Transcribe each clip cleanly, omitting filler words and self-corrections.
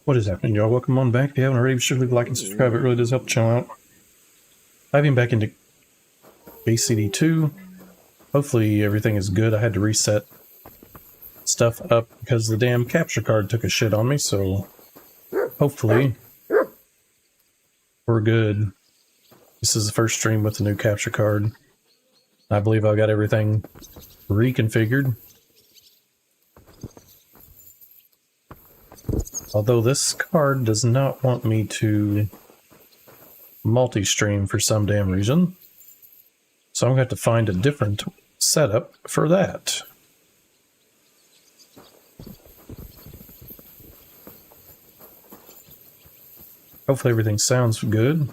What is happening, y'all? Welcome on back. If you haven't already, be sure to leave a like and subscribe. It really does help the channel out. Diving back into BCD2. Hopefully everything is good. I had to reset stuff up because the damn capture card took a shit on me, so hopefully we're good. This is the first stream with the new capture card. I believe I got everything reconfigured. Although this card does not want me to multi-stream for some damn reason. So I'm going to have to find a different setup for that. Hopefully everything sounds good.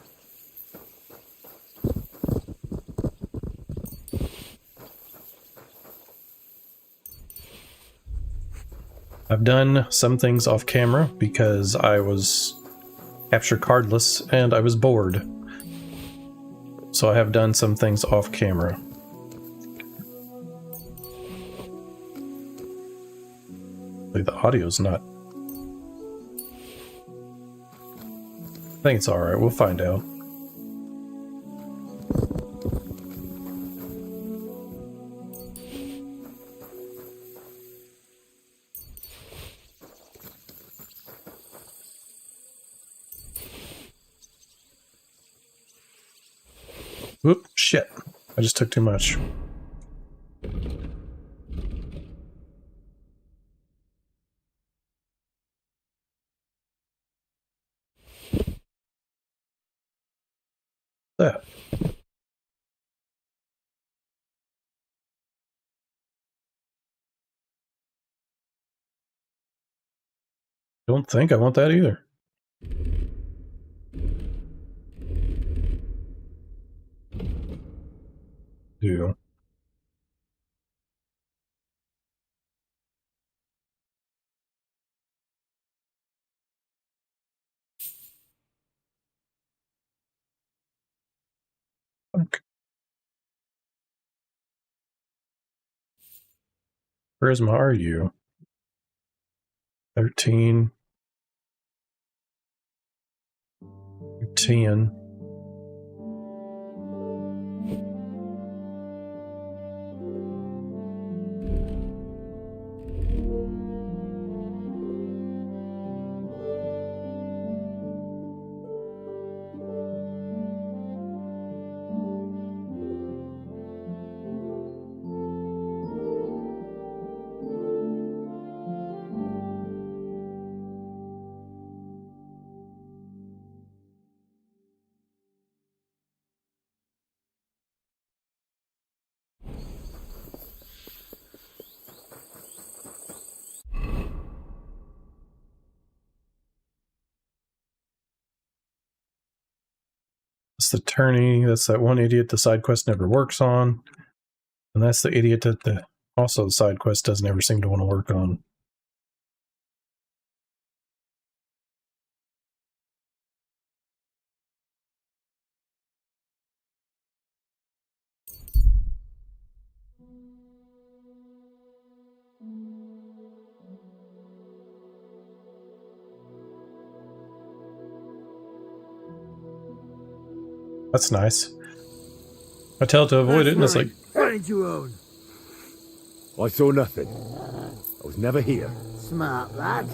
I've done some things off camera because I was capture cardless and I was bored. So I have done some things off camera. The audio's not... I think it's alright, we'll find out. Whoop, shit. I just took too much. That. Don't think I want that either. Do. Okay. Charisma are you? 13. 10. That's the tourney. That's that one idiot the side quest never works on. And that's the idiot that also the side quest doesn't ever seem to want to work on. That's nice. I tell it to avoid it, and it's like... What did you own? I saw nothing. I was never here. Smart lad.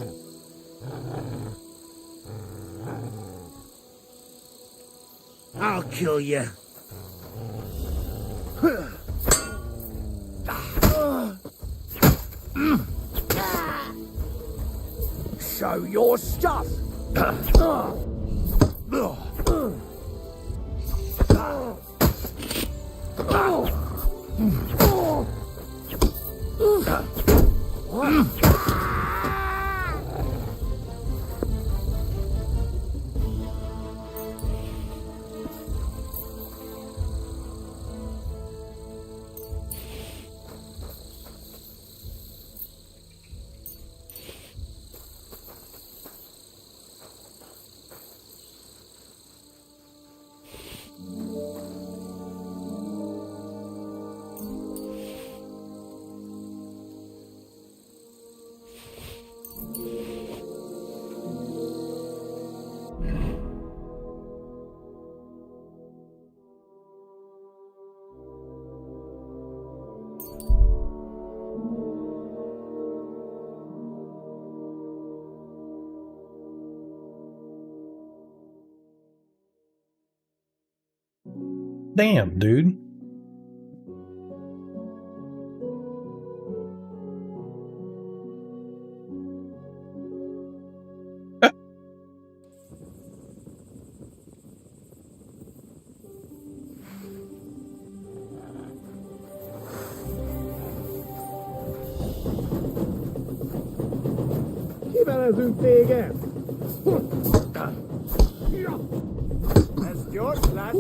I'll kill you. Show your stuff. Damn, dude. Kivelezünk téged! Ez gyors lesz!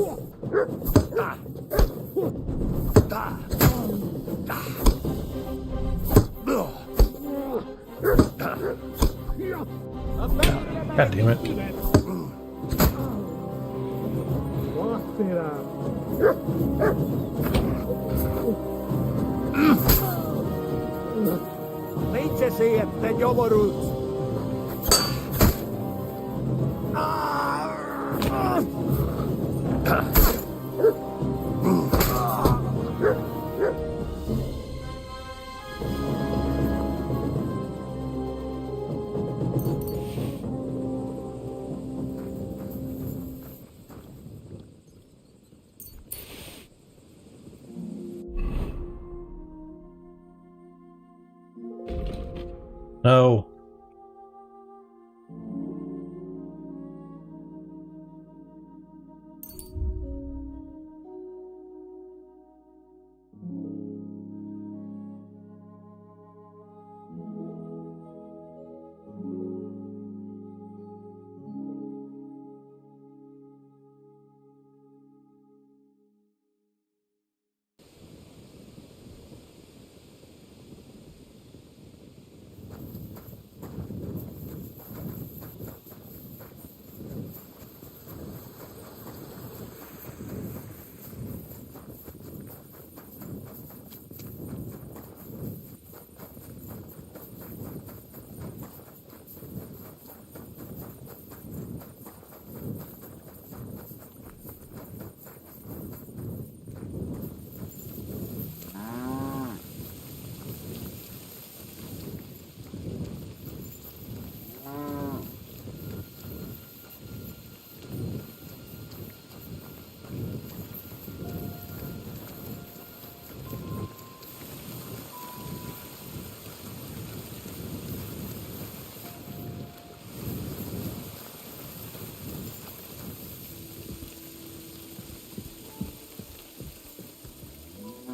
God damn it. Nincs esélyed, te nyomorult! No.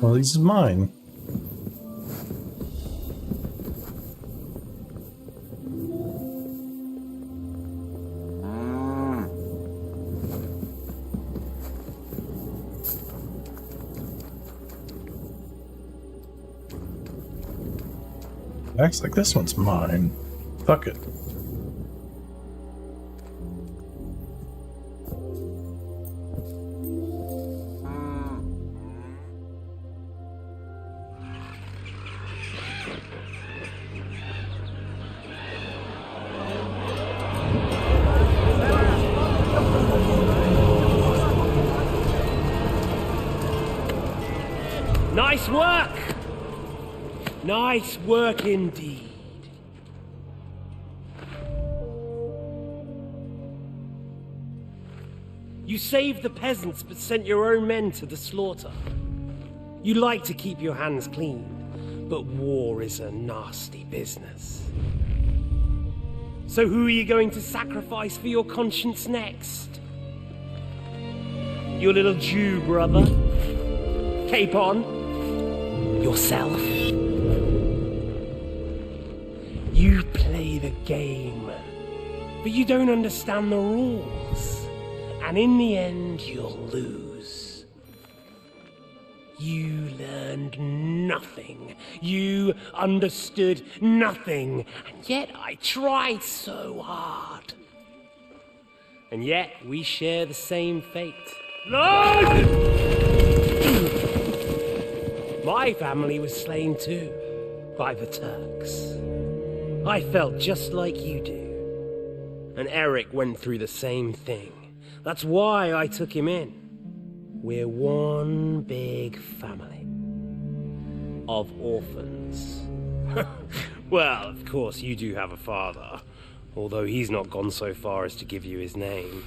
Well, these are mine. Acts like this one's mine. Fuck it. Nice work! Nice work indeed. You saved the peasants but sent your own men to the slaughter. You like to keep your hands clean, but war is a nasty business. So who are you going to sacrifice for your conscience next? Your little Jew brother? Cape on? Yourself? You play the game, but you don't understand the rules, and in the end you'll lose. You learned nothing, you understood nothing, and yet I tried so hard. And yet we share the same fate. My family was slain too, by the Turks. I felt just like you do. And Eric went through the same thing. That's why I took him in. We're one big family. Of orphans. Well, of course you do have a father, although he's not gone so far as to give you his name.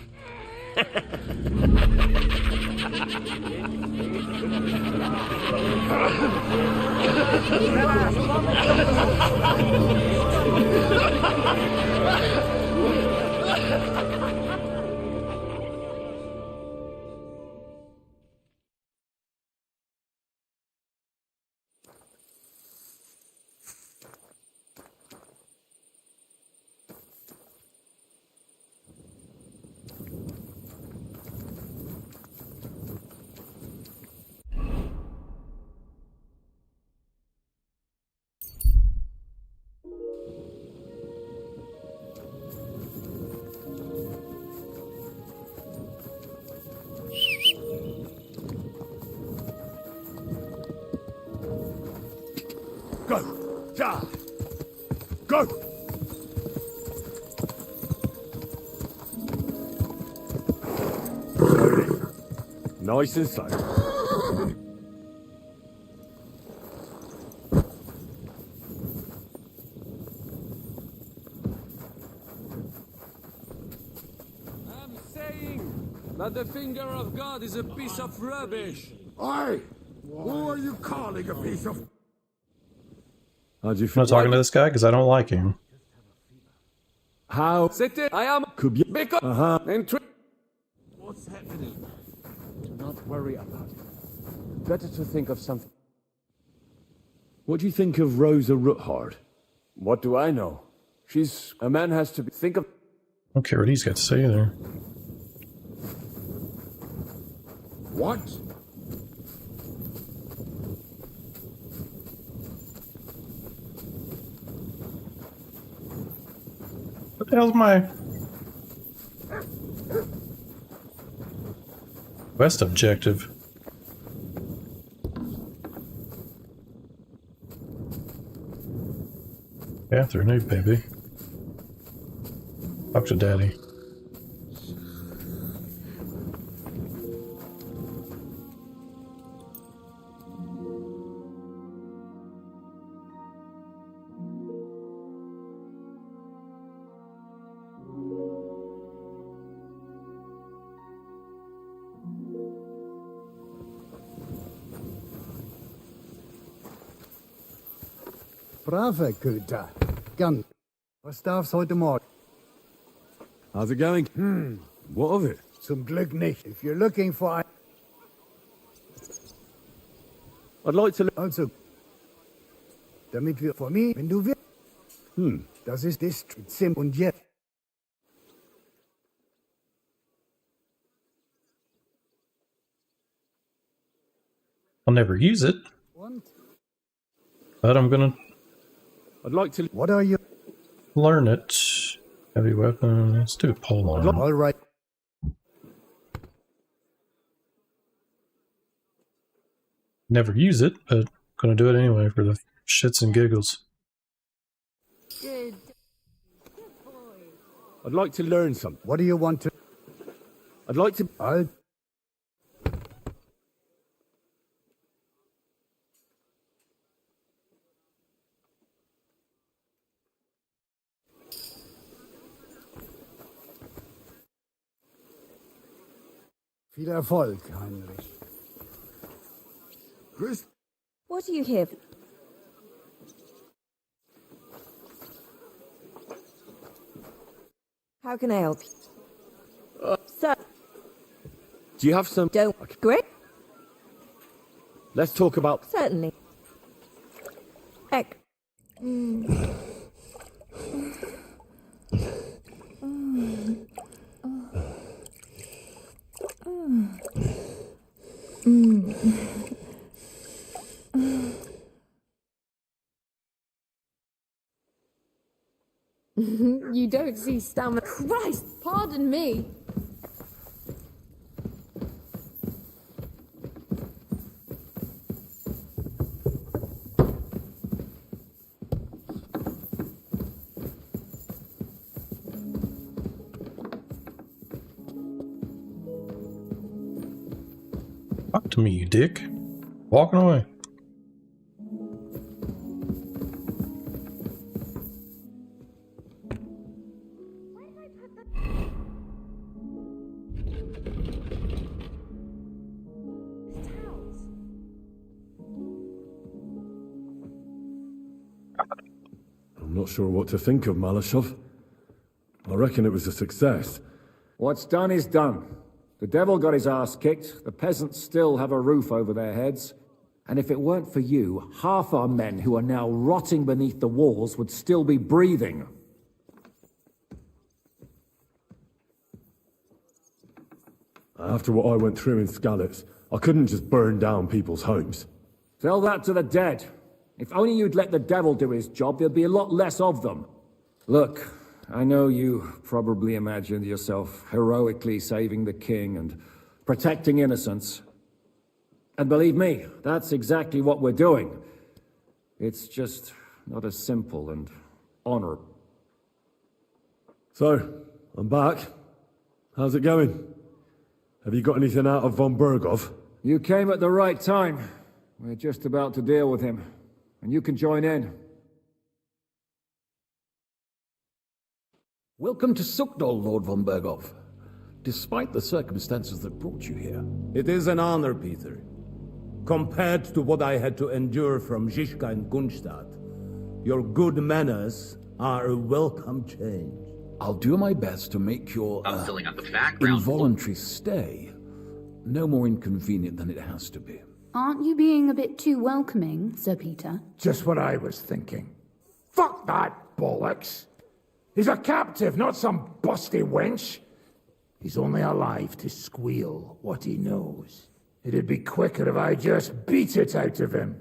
Go! Ja! Go! Slowly. Nice and slow. I'm saying that the finger of God is a piece of rubbish. Oi! Who are you calling a piece of... How do you I'm feel? not talking to this guy because I don't like him. How C'était, I am could you... because Uh-huh. What's happening? Do not worry about it. Better to think of something. What do you think of Rosa Ruthard? What do I know? She's... A man has to think of... I don't care what he's got to say either. What? What the hell's my quest objective? Afternoon, baby. Talk to Daddy. Brave, Güter. Gern. Was darf's heute Morgen? How's it going? What of it? Zum Glück nicht. If you're looking for... I'd like to... Also, damit wir vor mir, wenn du willst. Das ist District Sim und jetzt. I'll never use it, Und? but I'm gonna I'd like to... What are you? learn it. Heavy weapon. Let's do pole arm. All right. Never use it, but gonna do it anyway for the shits and giggles. I'd like to learn something. What do you want to... I'd like to... I'll... Viel Erfolg, Heinrich. Chris? What are you here? How can I help you? Sir, Do you have some... don't. Great. Let's talk about... Certainly. Heck. You don't see stamina. Christ, pardon me. Talk to me, you dick. Walking away. Not sure what to think of Malashov. I reckon it was a success. What's done is done. The devil got his ass kicked, the peasants still have a roof over their heads, and if it weren't for you, half our men who are now rotting beneath the walls would still be breathing. After what I went through in Skalitz, I couldn't just burn down people's homes. Tell that to the dead. If only you'd let the devil do his job, there'd be a lot less of them. Look, I know you probably imagined yourself heroically saving the king and protecting innocents. And believe me, that's exactly what we're doing. It's just not as simple and honorable. So, I'm back. How's it going? Have you got anything out of von Bergov? You came at the right time. We're just about to deal with him. And you can join in. Welcome to Sukdol, Lord von Bergov. Despite the circumstances that brought you here. It is an honor, Peter. Compared to what I had to endure from Zizka and Gunstadt, your good manners are a welcome change. I'll do my best to make your filling out the background. involuntary stay no more inconvenient than it has to be. Aren't you being a bit too welcoming, Sir Peter? Just what I was thinking. Fuck that bollocks. He's a captive, not some busty wench. He's only alive to squeal what he knows. It'd be quicker if I just beat it out of him.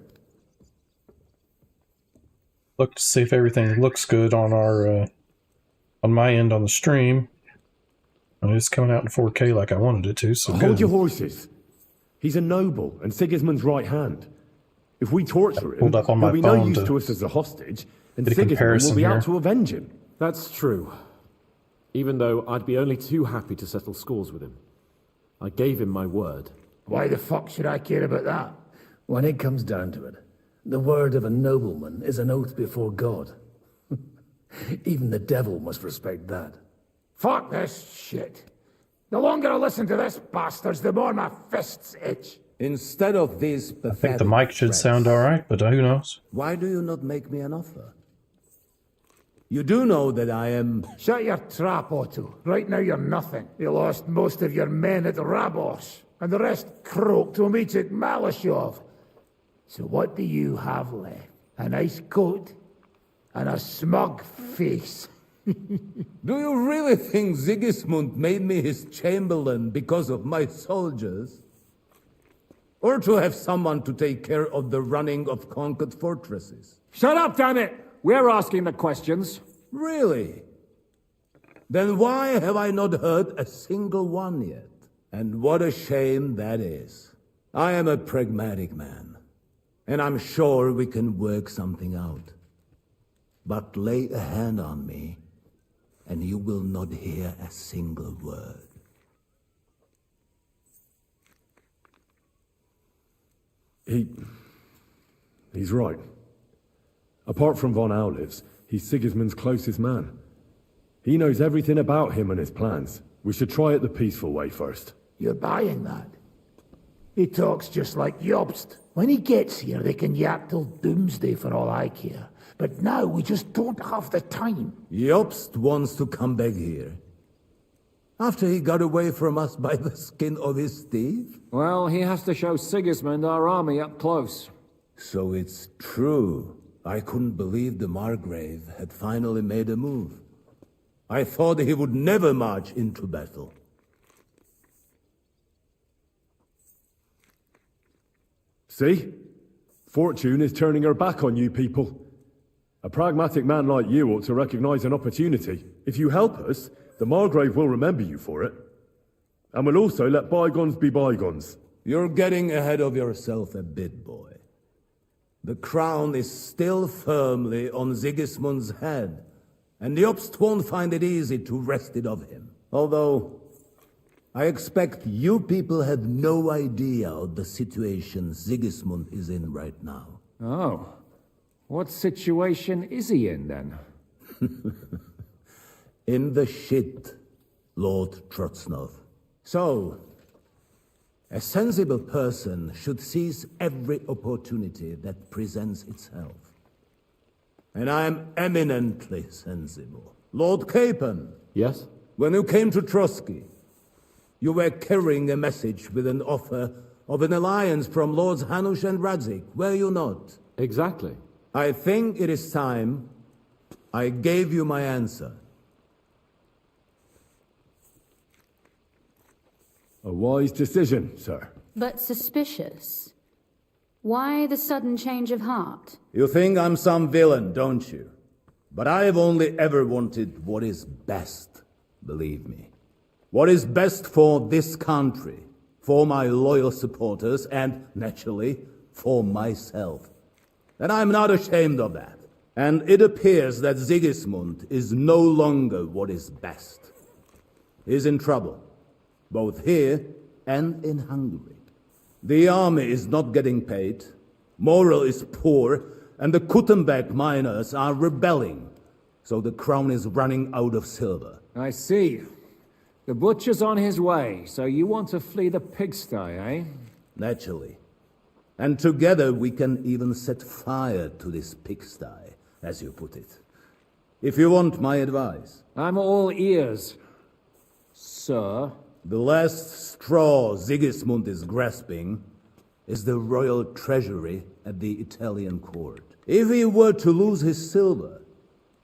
Look to see if everything looks good on our on my end on the stream. And it's coming out in 4K like I wanted it to, so Hold good. your horses. He's a noble and Sigismund's right hand. If we torture him, Pulled up on he'll my be no phone use to to us as a hostage, and get a Sigismund will comparison be here. out to avenge him. That's true. Even though I'd be only too happy to settle scores with him. I gave him my word. Why the fuck should I care about that? When it comes down to it, the word of a nobleman is an oath before God. Even the devil must respect that. Fuck this shit. The longer I listen to this bastards, the more my fists itch. Instead of these I think the mic should sound alright, but who knows? why do you not make me an offer? You do know that I am... Shut your trap, Otto. Right now you're nothing. You lost most of your men at Rabos, and the rest croaked when we took Malashov. So what do you have left? A nice coat and a smug face. Do you really think Sigismund made me his chamberlain because of my soldiers? Or to have someone to take care of the running of conquered fortresses? Shut up, damn it! We're asking the questions. Really? Then why have I not heard a single one yet? And what a shame that is. I am a pragmatic man, and I'm sure we can work something out. But lay a hand on me, and you will not hear a single word. He's right. Apart from von Aulitz, he's Sigismund's closest man. He knows everything about him and his plans. We should try it the peaceful way first. You're buying that? He talks just like Jobst. When he gets here, they can yap till doomsday for all I care. But now we just don't have the time. Jobst wants to come back here. After he got away from us by the skin of his teeth? Well, he has to show Sigismund our army up close. So it's true. I couldn't believe the Margrave had finally made a move. I thought he would never march into battle. See? Fortune is turning her back on you people. A pragmatic man like you ought to recognize an opportunity. If you help us, the Margrave will remember you for it. And will also let bygones be bygones. You're getting ahead of yourself a bit, boy. The crown is still firmly on Sigismund's head, and Jobst won't find it easy to wrest it of him. Although, I expect you people have no idea of the situation Sigismund is in right now. Oh. What situation is he in, then? In the shit, Lord Trotsnov. So, a sensible person should seize every opportunity that presents itself. And I am eminently sensible. Lord Capon, Yes? when you came to Trotsky, you were carrying a message with an offer of an alliance from Lords Hanush and Radzik, were you not? Exactly. I think it is time I gave you my answer. A wise decision, sir. But suspicious. Why the sudden change of heart? You think I'm some villain, don't you? But I have only ever wanted what is best, believe me. What is best for this country, for my loyal supporters, and, naturally, for myself. And I'm not ashamed of that. And it appears that Sigismund is no longer what is best. He's in trouble, both here and in Hungary. The army is not getting paid, morale is poor, and the Kuttenberg miners are rebelling. So the crown is running out of silver. I see. The butcher's on his way, so you want to flee the pigsty, eh? Naturally. And together we can even set fire to this pigsty, as you put it. If you want my advice. I'm all ears, sir. The last straw Sigismund is grasping is the royal treasury at the Italian court. If he were to lose his silver,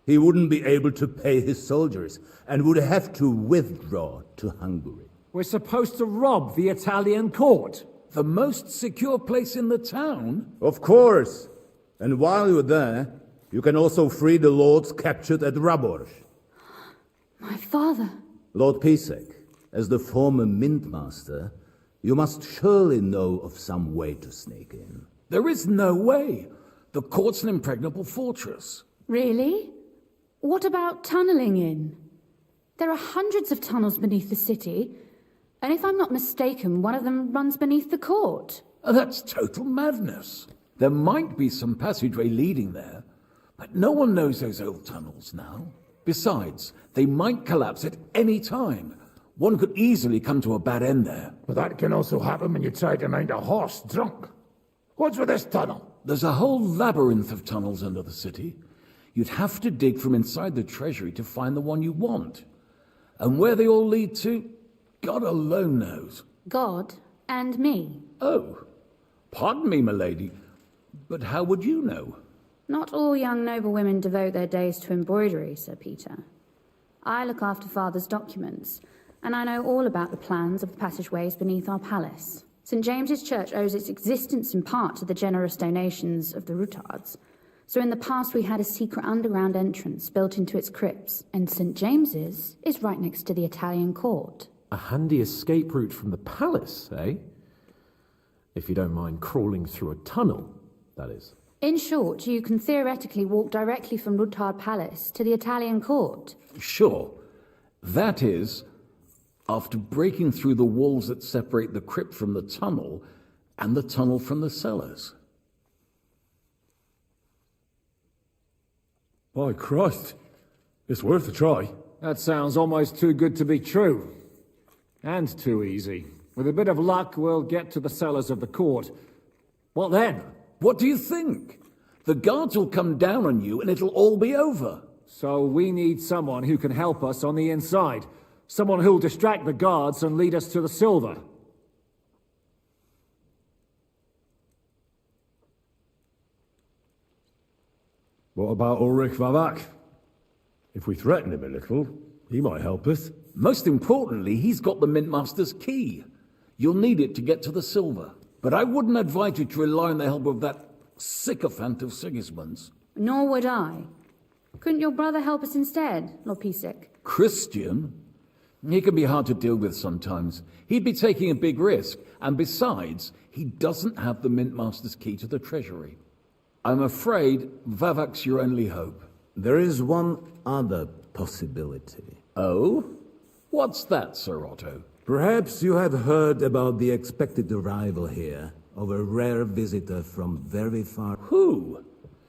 he wouldn't be able to pay his soldiers and would have to withdraw to Hungary. We're supposed to rob the Italian court. The most secure place in the town? Of course. And while you're there, you can also free the lords captured at Raborz. My father. Lord Pisek, as the former mintmaster, you must surely know of some way to sneak in. There is no way. The court's an impregnable fortress. Really? What about tunneling in? There are hundreds of tunnels beneath the city, and if I'm not mistaken, one of them runs beneath the court. That's total madness. There might be some passageway leading there, but no one knows those old tunnels now. Besides, they might collapse at any time. One could easily come to a bad end there. But that can also happen when you try to mount a horse drunk. What's with this tunnel? There's a whole labyrinth of tunnels under the city. You'd have to dig from inside the treasury to find the one you want. And where they all lead to, God alone knows. God and me. Oh, pardon me, milady, but how would you know? Not all young noble women devote their days to embroidery, Sir Peter. I look after Father's documents, and I know all about the plans of the passageways beneath our palace. St. James's Church owes its existence in part to the generous donations of the Rutards. So in the past we had a secret underground entrance built into its crypts, and St. James's is right next to the Italian court. A handy escape route from the palace, eh? If you don't mind crawling through a tunnel, that is. In short, you can theoretically walk directly from Rutard Palace to the Italian court. Sure. That is, after breaking through the walls that separate the crypt from the tunnel, and the tunnel from the cellars. By Christ, it's worth a try. That sounds almost too good to be true. And too easy. With a bit of luck, we'll get to the cellars of the court. What then? What do you think? The guards will come down on you and it'll all be over. So we need someone who can help us on the inside. Someone who'll distract the guards and lead us to the silver. What about Ulrich Vavak? If we threaten him a little, he might help us. Most importantly, he's got the Mintmaster's key. You'll need it to get to the silver. But I wouldn't advise you to rely on the help of that sycophant of Sigismund's. Nor would I. Couldn't your brother help us instead, Lord Pisek? Christian? He can be hard to deal with sometimes. He'd be taking a big risk, and besides, he doesn't have the Mintmaster's key to the treasury. I'm afraid Vavak's your only hope. There is one other possibility. Oh? What's that, Sir Otto? Perhaps you have heard about the expected arrival here of a rare visitor from very far... Who?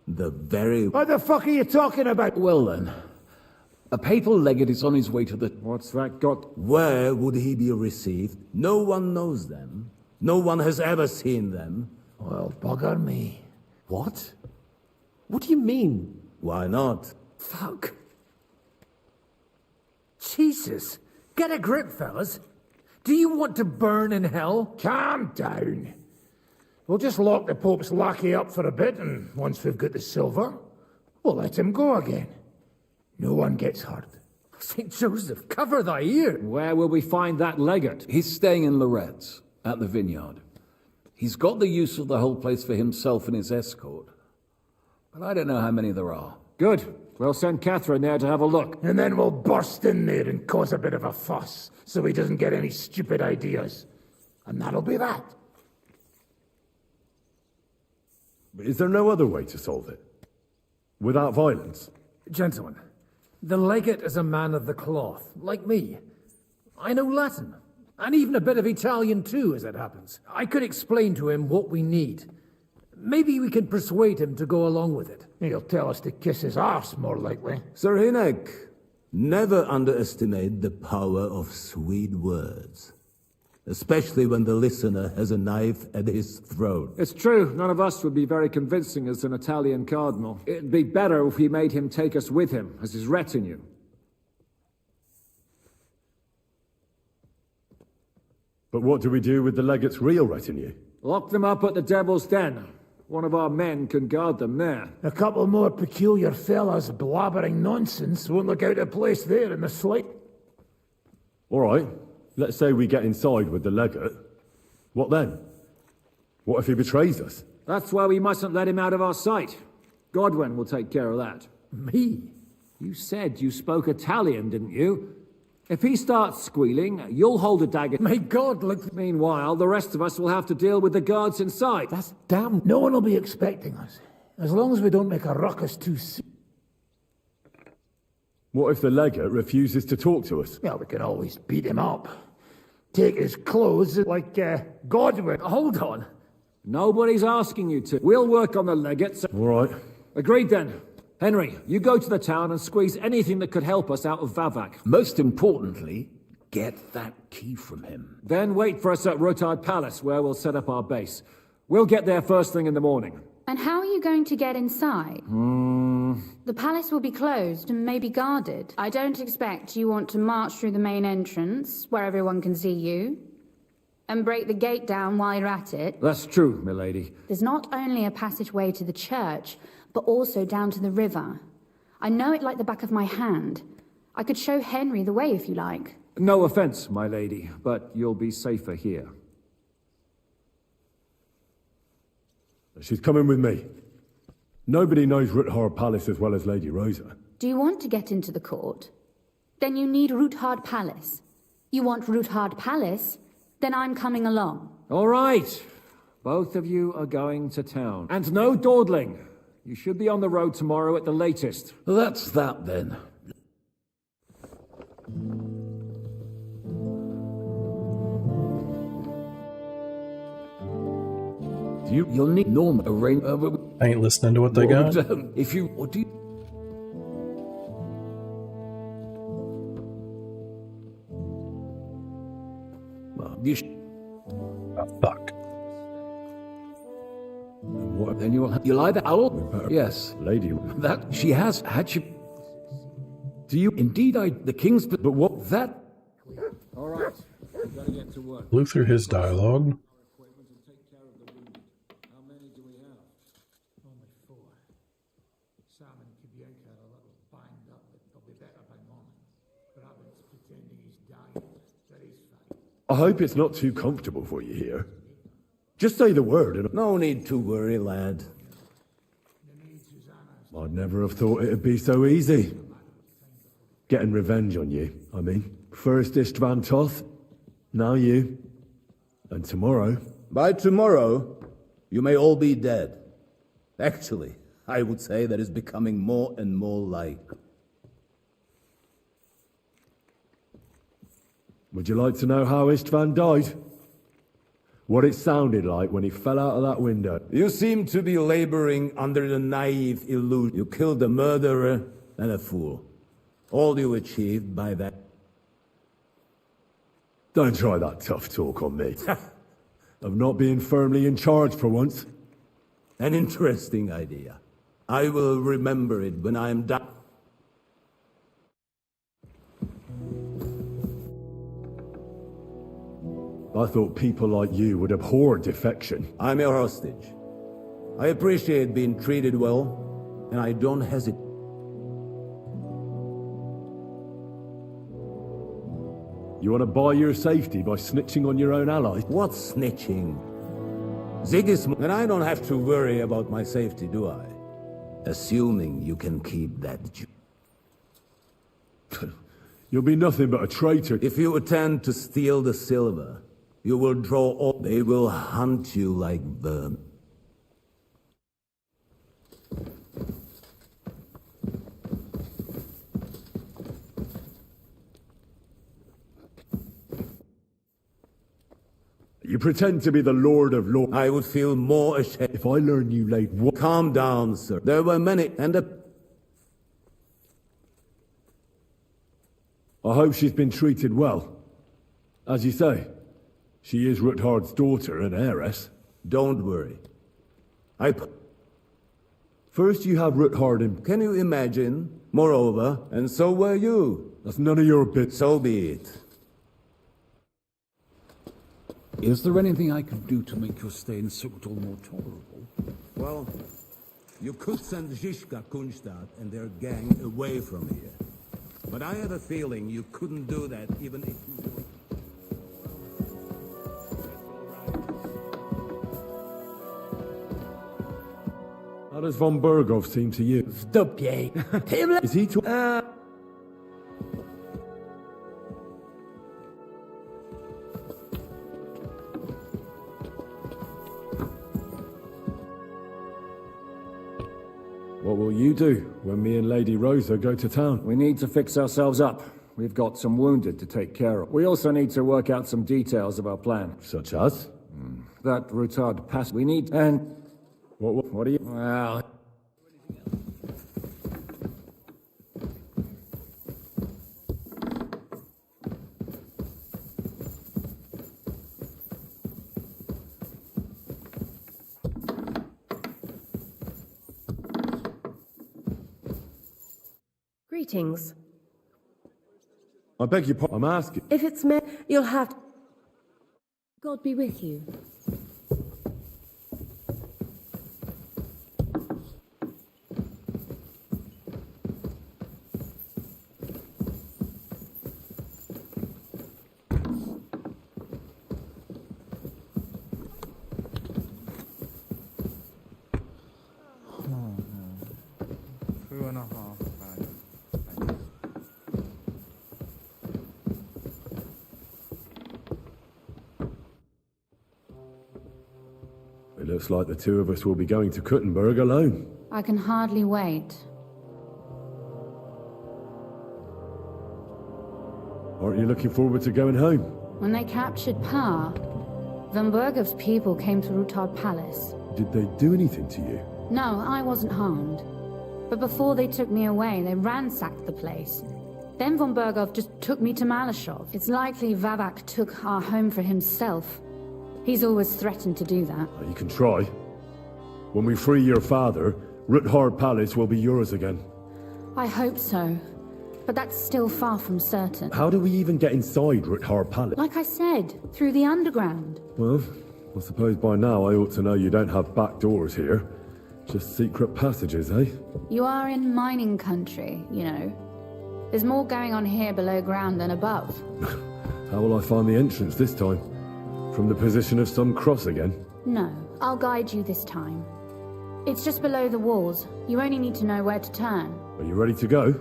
The very... What the fuck are you talking about? Well then, a papal legate is on his way to the... What's that got? Where would he be received? No one knows them. No one has ever seen them. Well, bugger me. What? What do you mean? Why not? Fuck. Jesus. Get a grip, fellas. Do you want to burn in hell? Calm down. We'll just lock the Pope's lackey up for a bit, and once we've got the silver, we'll let him go again. No one gets hurt. St. Joseph, cover thy ear. Where will we find that legate? He's staying in Loretz, at the vineyard. He's got the use of the whole place for himself and his escort. But I don't know how many there are. Good. We'll send Catherine there to have a look. And then we'll burst in there and cause a bit of a fuss, so he doesn't get any stupid ideas. And that'll be that. But is there no other way to solve it? Without violence? Gentlemen, the legate is a man of the cloth, like me. I know Latin, and even a bit of Italian too, as it happens. I could explain to him what we need. Maybe we can persuade him to go along with it. He'll tell us to kiss his arse, more likely. Sir Hynek, never underestimate the power of sweet words. Especially when the listener has a knife at his throat. It's true, none of us would be very convincing as an Italian cardinal. It'd be better if we made him take us with him, as his retinue. But what do we do with the legate's real retinue? Lock them up at the Devil's Den. One of our men can guard them there. A couple more peculiar fellas blabbering nonsense won't look out of place there in the sleep. All right, let's say we get inside with the legate. What then? What if he betrays us? That's why we mustn't let him out of our sight. Godwin will take care of that. Me? You said you spoke Italian, didn't you? If he starts squealing, you'll hold a dagger. May God look... Meanwhile, the rest of us will have to deal with the guards inside. That's damn... No one will be expecting us, as long as we don't make a ruckus too soon. What if the legate refuses to talk to us? Well, we can always beat him up. Take his clothes like Godwin. Hold on. Nobody's asking you to. We'll work on the legate. So... All right. Agreed then. Henry, you go to the town and squeeze anything that could help us out of Vavak. Most importantly, get that key from him. Then wait for us at Rotard Palace, where we'll set up our base. We'll get there first thing in the morning. And how are you going to get inside? The palace will be closed and maybe guarded. I don't expect you want to march through the main entrance, where everyone can see you, and break the gate down while you're at it. That's true, milady. There's not only a passageway to the church, but also down to the river. I know it like the back of my hand. I could show Henry the way if you like. No offense, my lady, but you'll be safer here. She's coming with me. Nobody knows Ruthard Palace as well as Lady Rosa. Do you want to get into the court? Then you need Ruthard Palace. You want Ruthard Palace? Then I'm coming along. All right. Both of you are going to town. And no dawdling. You should be on the road tomorrow at the latest. Well, that's that then. You'll need Norm arrange. I ain't listening to what they got. If you what do you? Well, you. Oh, fuck. What? Then you'll either owl. Yes, lady. That she has had she. Do you indeed? The king's. But what that? All right. We've got to get to work. Blew through his dialogue. I hope it's not too comfortable for you here. Just say the word and... No need to worry, lad. I'd never have thought it'd be so easy. Getting revenge on you, I mean. First Istvan Toth, now you. And tomorrow... By tomorrow, you may all be dead. Actually, I would say that is becoming more and more like. Would you like to know how Istvan died? What it sounded like when he fell out of that window? You seem to be laboring under the naive illusion. You killed a murderer and a fool. All you achieved by that... Don't try that tough talk on me. Of not being firmly in charge for once. An interesting idea. I will remember it when I am done. I thought people like you would abhor defection. I'm your hostage. I appreciate being treated well, and I don't hesitate. You want to buy your safety by snitching on your own ally? What's snitching? Sigismund, and I don't have to worry about my safety, do I? Assuming you can keep that You'll be nothing but a traitor. If you attempt to steal the silver, you will draw all. They will hunt you like vermin. You pretend to be the Lord of Lords. I would feel more ashamed if I learn you laid what. Calm down, sir. There were many, and I hope she's been treated well. As you say, she is Ruthard's daughter and heiress. Don't worry. First you have Ruthard and... Can you imagine? Moreover, and so were you. That's none of your bit. So be it. Is there anything I can do to make your stay in Sukhtal more tolerable? Well, you could send Zizka Kunstad and their gang away from here. But I have a feeling you couldn't do that even if you would. How does von Berghoff seem to you? Stop, yay. Is he What will you do when me and Lady Rosa go to town? We need to fix ourselves up. We've got some wounded to take care of. We also need to work out some details of our plan. Such as? That Rutard pass we need, and... What do you... Well... Greetings. I beg your pardon, I'm asking. If it's me, you'll have to... God be with you. It looks like the two of us will be going to Kuttenberg alone. I can hardly wait. Aren't you looking forward to going home? When they captured Pa, von Bergov's people came to Rutard Palace. Did they do anything to you? No, I wasn't harmed. But before they took me away, they ransacked the place. Then von Bergov just took me to Malashov. It's likely Vavak took our home for himself. He's always threatened to do that. You can try. When we free your father, Ruthard Palace will be yours again. I hope so. But that's still far from certain. How do we even get inside Ruthard Palace? Like I said, through the underground. Well, I suppose by now I ought to know you don't have back doors here. Just secret passages, eh? You are in mining country, you know. There's more going on here below ground than above. How will I find the entrance this time? From the position of some cross again? No, I'll guide you this time. It's just below the walls. You only need to know where to turn. Are you ready to go?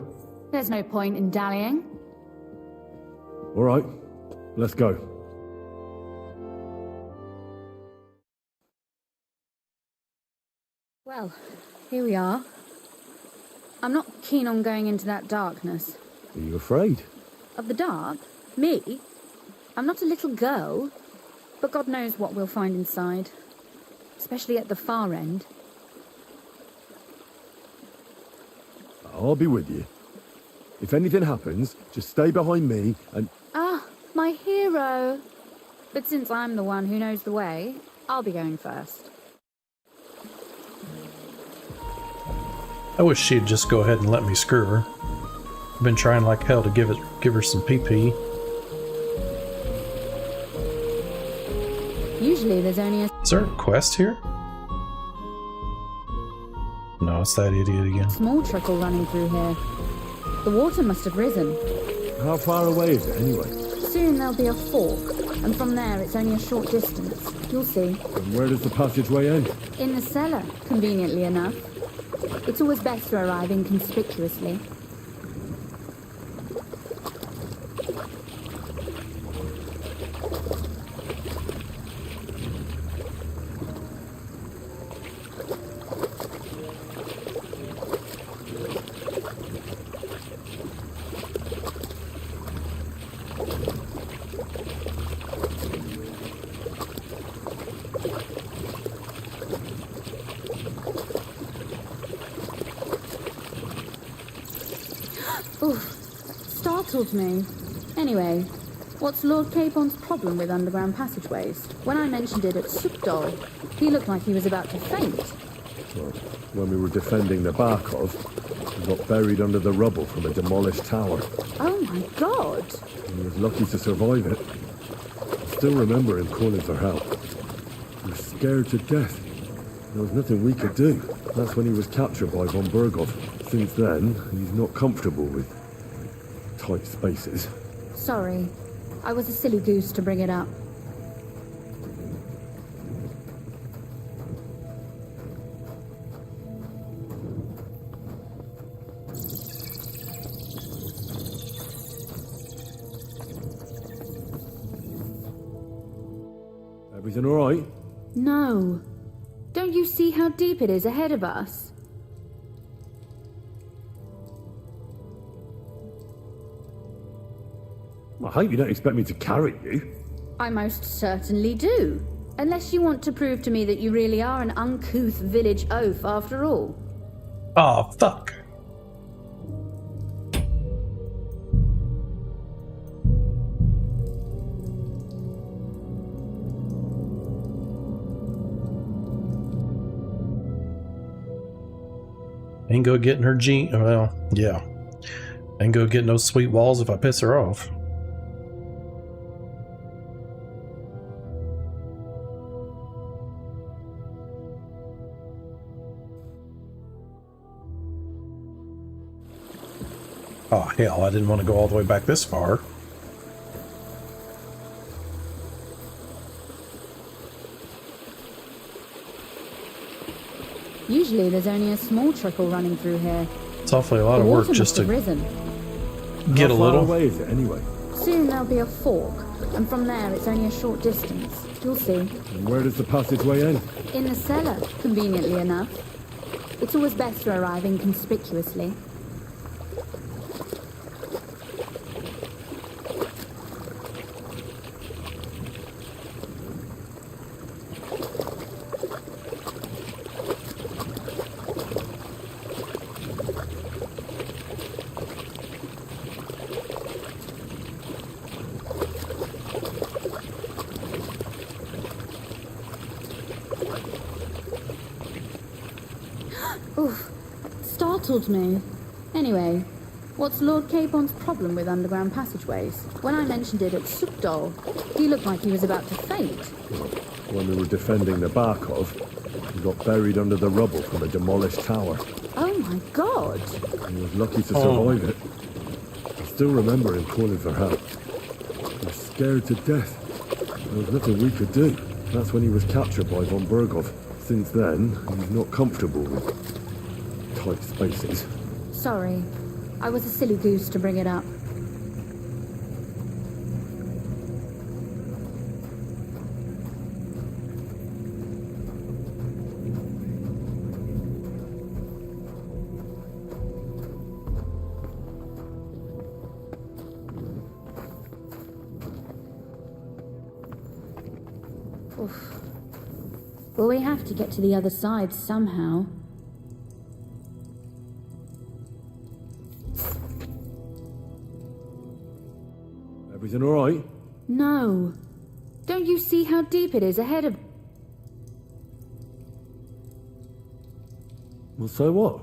There's no point in dallying. All right, let's go. Well, here we are. I'm not keen on going into that darkness. Are you afraid? Of the dark? Me? I'm not a little girl. But God knows what we'll find inside. Especially at the far end. I'll be with you. If anything happens, just stay behind me and... Ah, my hero! But since I'm the one who knows the way, I'll be going first. I wish she'd just go ahead and let me screw her. I've been trying like hell to give her some PP. Usually there's only a... Is there a quest here? No, it's that idiot again. small trickle running through here. The water must have risen. How far away is it, anyway? Soon there'll be a fork, and from there it's only a short distance. You'll see. And where does the passageway end? In the cellar, conveniently enough. It's always best to arrive inconspicuously. Startled me. Anyway, what's Lord Capon's problem with underground passageways? When I mentioned it at Sukdol, he looked like he was about to faint. Well, when we were defending the Barkov, we got buried under the rubble from a demolished tower. Oh my god! He was lucky to survive it. I still remember him calling for help. He was scared to death. There was nothing we could do. That's when he was captured by von Berghoff. Since then, he's not comfortable with tight spaces. Sorry. I was a silly goose to bring it up. Everything all right? No. Don't you see how deep it is ahead of us? I hope you don't expect me to carry you. I most certainly do. Unless you want to prove to me that you really are an uncouth village oaf after all. Oh, fuck. Ain't go getting her well, yeah. Ain't go getting those sweet walls if I piss her off. Oh, hell, I didn't want to go all the way back this far. Usually there's only a small trickle running through here. It's awfully a lot of work just to get a little. How far away is it anyway? Soon there'll be a fork, and from there it's only a short distance. You'll see. And where does the passageway end? In the cellar, conveniently enough. It's always best to arrive inconspicuously. Oof, startled me. Anyway, what's Lord Capon's problem with underground passageways? When I mentioned it at Sukdol, he looked like he was about to faint. When we were defending the Barkov, we got buried under the rubble from a demolished tower. Oh my god! He was lucky to survive it. I still remember him calling for help. He was scared to death. There was nothing we could do. That's when he was captured by von Berghoff. Since then, he's not comfortable with tight spaces. Sorry. I was a silly goose to bring it up. Oof. Well, we have to get to the other side somehow. Everything all right? No. Don't you see how deep it is ahead of... Well, so what?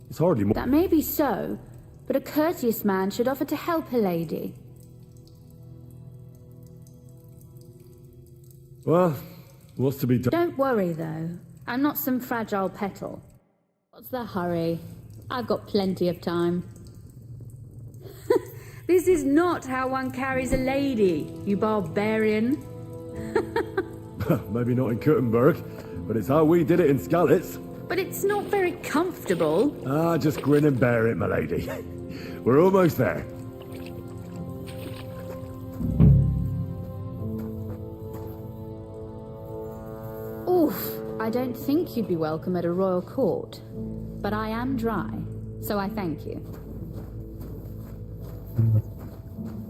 It's hardly more... That may be so, but a courteous man should offer to help a lady. Well, what's to be done? Don't worry, though. I'm not some fragile petal. What's the hurry? I've got plenty of time. This is not how one carries a lady, you barbarian. Maybe not in Kuttenberg, but it's how we did it in Skalitz. But it's not very comfortable. Ah, just grin and bear it, my lady. We're almost there. Oof, I don't think you'd be welcome at a royal court. But I am dry, so I thank you.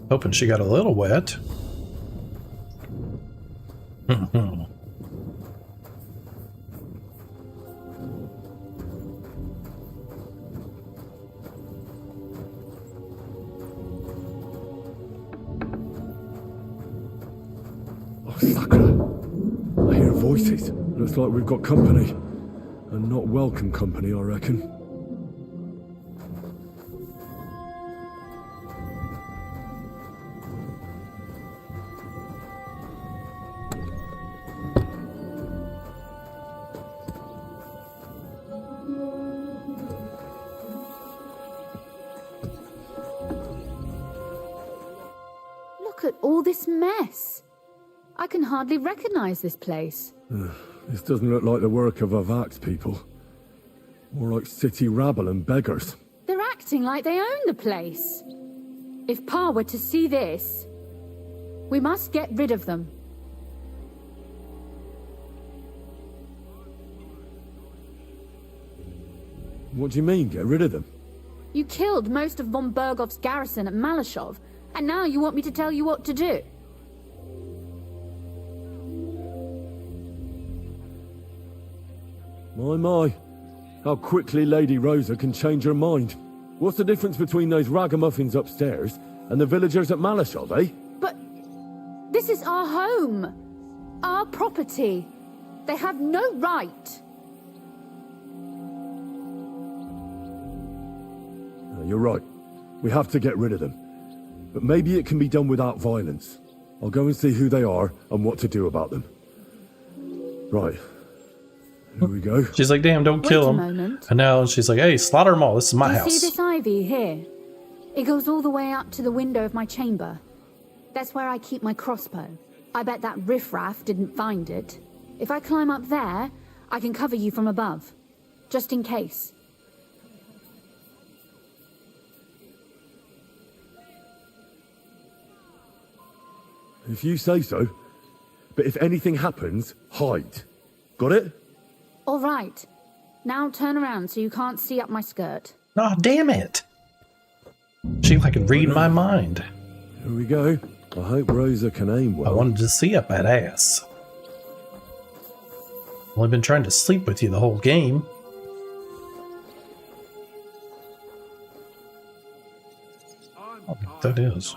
Hoping she got a little wet. Oh, Sakura. I hear voices. Looks like we've got company. And not welcome company, I reckon. Look at all this mess. I can hardly recognize this place. This doesn't look like the work of avenge people. More like city rabble and beggars. They're acting like they own the place. If Pa were to see this, we must get rid of them. What do you mean, get rid of them? You killed most of von Bergov's garrison at Malashov, and now you want me to tell you what to do. My. How quickly Lady Rosa can change her mind. What's the difference between those ragamuffins upstairs and the villagers at Malashov, eh? But this is our home. Our property. They have no right. You're right. We have to get rid of them. But maybe it can be done without violence. I'll go and see who they are and what to do about them. Right. Here we go. She's like, damn, don't kill him. And now she's like, hey, slaughter them all. This is my house. See this ivy here? It goes all the way up to the window of my chamber. That's where I keep my crossbow. I bet that riffraff didn't find it. If I climb up there, I can cover you from above. Just in case. If you say so. But if anything happens, hide. Got it? All right. Now turn around so you can't see up my skirt. Aw, damn it. She like can read my mind. Here we go. I hope Rosa can aim well. I wanted to see up that ass. Well, I've been trying to sleep with you the whole game. I don't know what that is.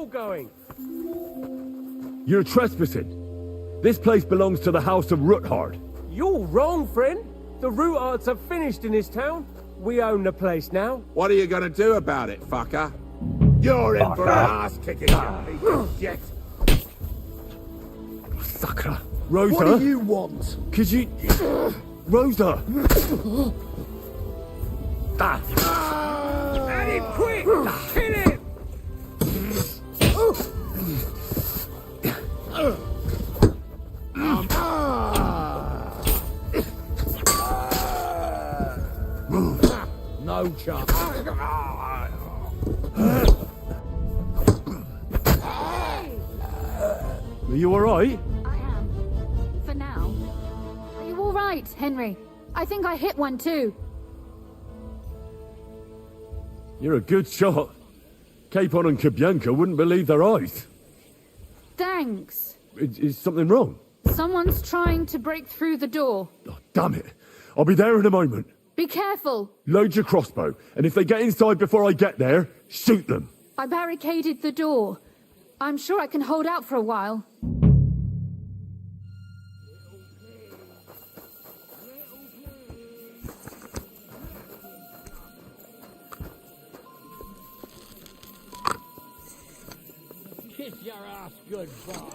Going? You're trespassing. This place belongs to the House of Ruthard. You're wrong, friend. The Ruthards are finished in this town. We own the place now. What are you gonna do about it, fucker? You're in for an ass kicking, you piece of shit. Sakura. Rosa. What do you want? Could you... Rosa. At him quick! Kill him! No chance. Are you alright? I am. For now. Are you right, Henry. I think I hit one too. You're a good shot. Capon and Kabianka wouldn't believe their eyes. Thanks. Is something wrong? Someone's trying to break through the door. Oh, damn it. I'll be there in a moment. Be careful. Load your crossbow, and if they get inside before I get there, shoot them. I barricaded the door. I'm sure I can hold out for a while. Kiss your ass goodbye.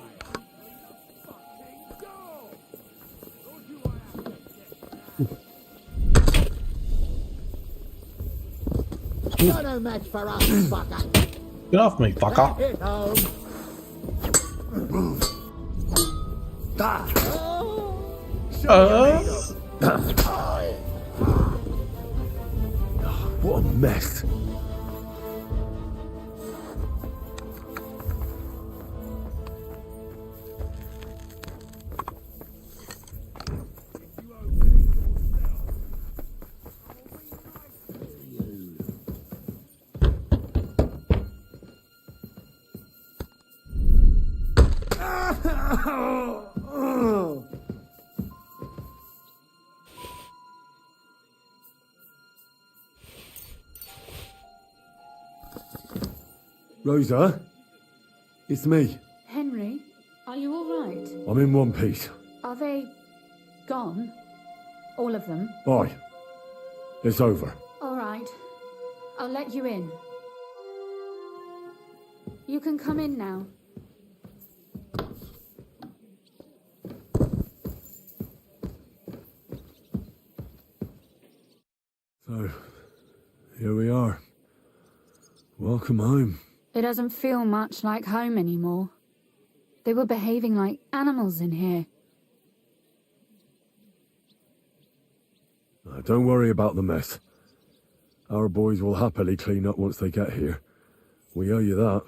You're no match for us, fucker. Get off me, fucker. Hit home. What a mess. Rosa? It's me. Henry, are you all right? I'm in one piece. Are they gone? All of them? Aye. It's over. All right. I'll let you in. You can come in now. So, here we are. Welcome home. It doesn't feel much like home anymore. They were behaving like animals in here. Don't worry about the mess. Our boys will happily clean up once they get here. We owe you that.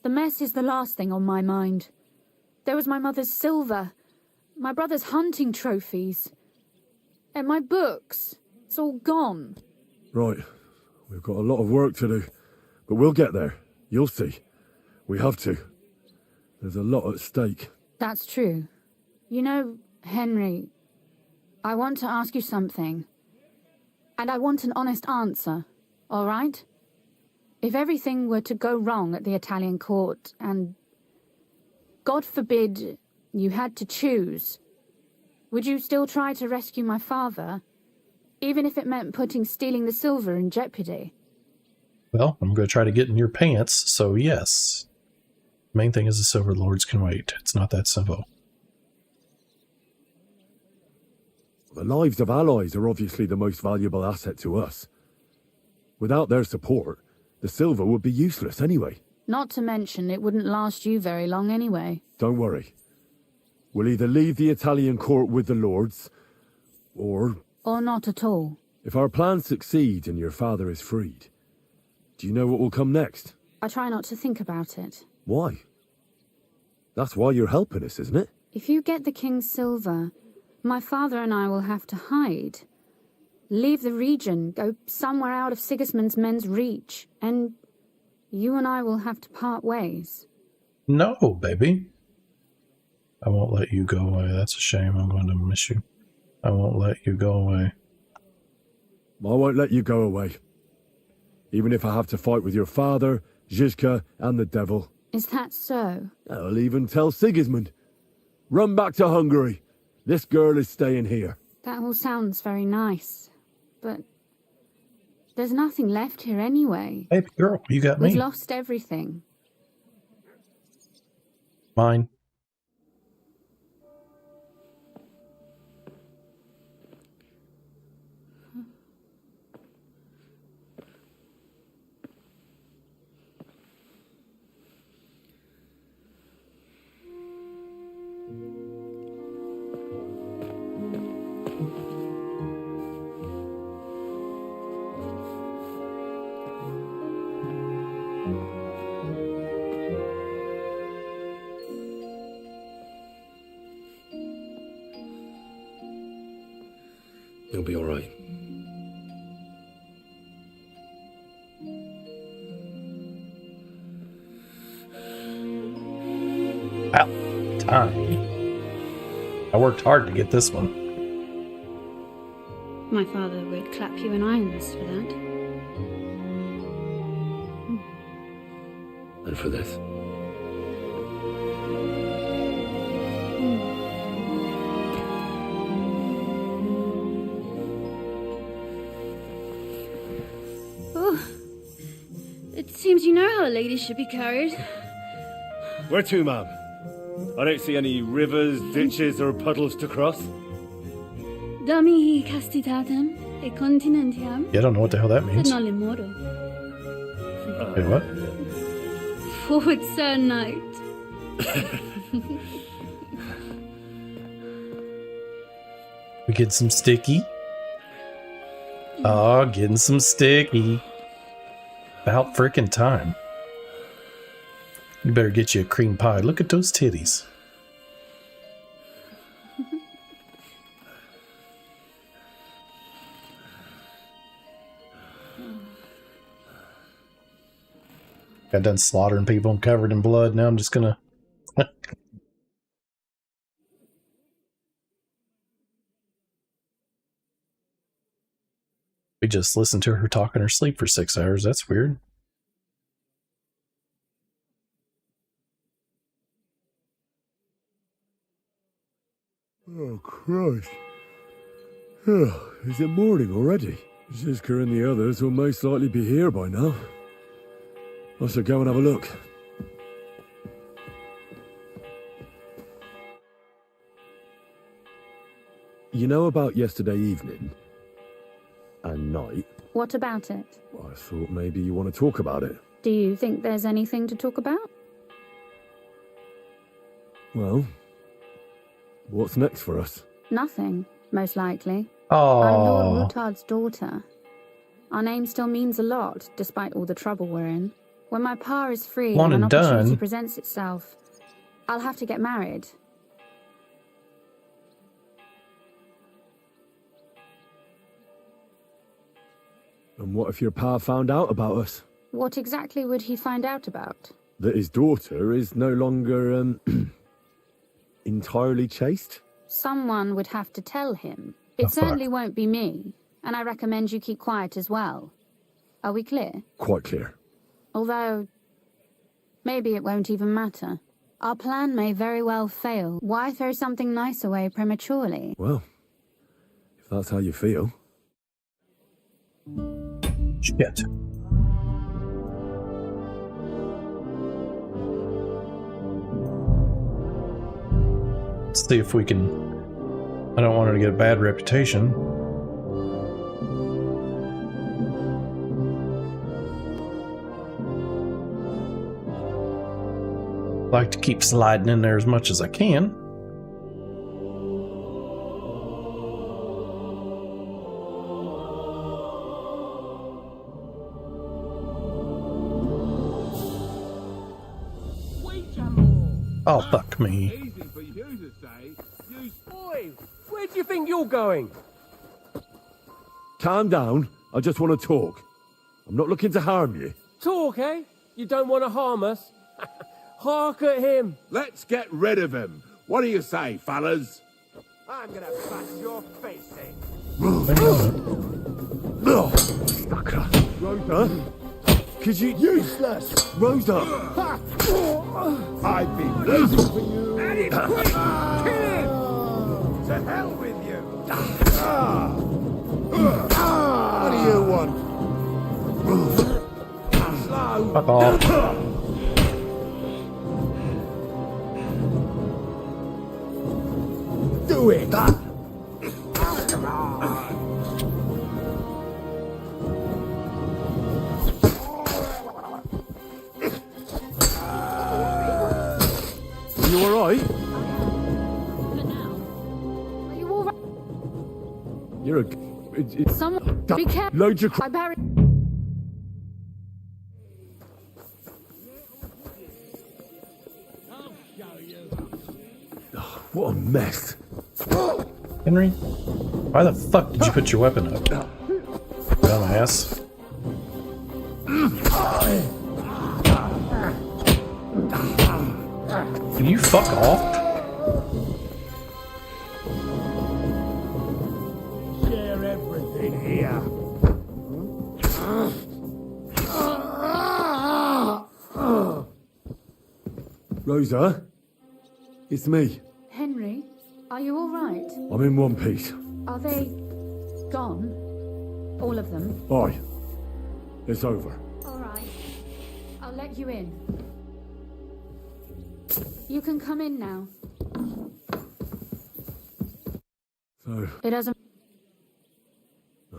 The mess is the last thing on my mind. There was my mother's silver, my brother's hunting trophies, and my books. It's all gone. Right. We've got a lot of work to do. But we'll get there. You'll see. We have to. There's a lot at stake. That's true. You know, Henry, I want to ask you something. And I want an honest answer, all right? If everything were to go wrong at the Italian court, and God forbid you had to choose, would you still try to rescue my father, even if it meant putting stealing the silver in jeopardy? Well, I'm going to try to get in your pants, so yes. Main thing is the Silver Lords can wait. It's not that simple. The lives of allies are obviously the most valuable asset to us. Without their support, the silver would be useless anyway. Not to mention it wouldn't last you very long anyway. Don't worry. We'll either leave the Italian court with the lords, or not at all. If our plan succeeds and your father is freed, do you know what will come next? I try not to think about it. Why? That's why you're helping us, isn't it? If you get the king's silver, my father and I will have to hide. Leave the region, go somewhere out of Sigismund's men's reach, and you and I will have to part ways. No, baby. I won't let you go away. That's a shame. I'm going to miss you. I won't let you go away. I won't let you go away. Even if I have to fight with your father, Zizka, and the devil. Is that so? I'll even tell Sigismund. Run back to Hungary. This girl is staying here. That all sounds very nice, but there's nothing left here anyway. Hey, girl, you got me. We've lost everything. Mine. About time. I worked hard to get this one. My father would clap you in irons for that. And for this. Oh, it seems you know how a lady should be carried. Where to, ma'am? I don't see any rivers, ditches, or puddles to cross. Dami castitatem e continentiam. Yeah, I don't know what the hell that Sed means. non le moro. Wait, what? Forward, Sir Knight. We get some sticky. Oh, getting some sticky. About frickin' time. You better get you a cream pie. Look at those titties. Got done slaughtering people and covered in blood. Now I'm just gonna... We just listened to her talk in her sleep for 6 hours. That's weird. Oh, Christ. Oh, is it morning already? Ziska and the others will most likely be here by now. I should go and have a look. You know about yesterday evening? And night? What about it? I thought maybe you want to talk about it. Do you think there's anything to talk about? Well, what's next for us? Nothing, most likely. Oh. I'm Lord Rutard's daughter. Our name still means a lot, despite all the trouble we're in. When my pa is free One and an and opportunity done. presents itself, I'll have to get married. And what if your pa found out about us? What exactly would he find out about? That his daughter is no longer, entirely chaste? Someone would have to tell him. It Oh, fuck. certainly won't be me, and I recommend you keep quiet as well. Are we clear? Quite clear. Although, maybe it won't even matter. Our plan may very well fail. Why throw something nice away prematurely? Well, if that's how you feel. Shit. Let's see if we can... I don't want her to get a bad reputation. Like to keep sliding in there as much as I can. Oh, fuck me. Boy, where do you think you're going? Calm down. I just want to talk. I'm not looking to harm you. Talk, eh? You don't want to harm us? Hark at him. Let's get rid of him. What do you say, fellas? I'm gonna bash your face in. Rhoda? Could you... Useless! Rhoda! I've been waiting for you. And it's quick! Kill him! To hell with you! What do you want? Slow. Fuck off. Do it! You alright? Are you all right? You're a... Someone, be careful. Load your... I buried... What a mess. Henry? Why the fuck did you put your weapon up? Dumbass. Can you fuck off? Share everything here. Rosa? It's me. Henry, are you all right? I'm in one piece. Are they gone? All of them? Aye. It's over. All right. I'll let you in. You can come in now. So, It doesn't.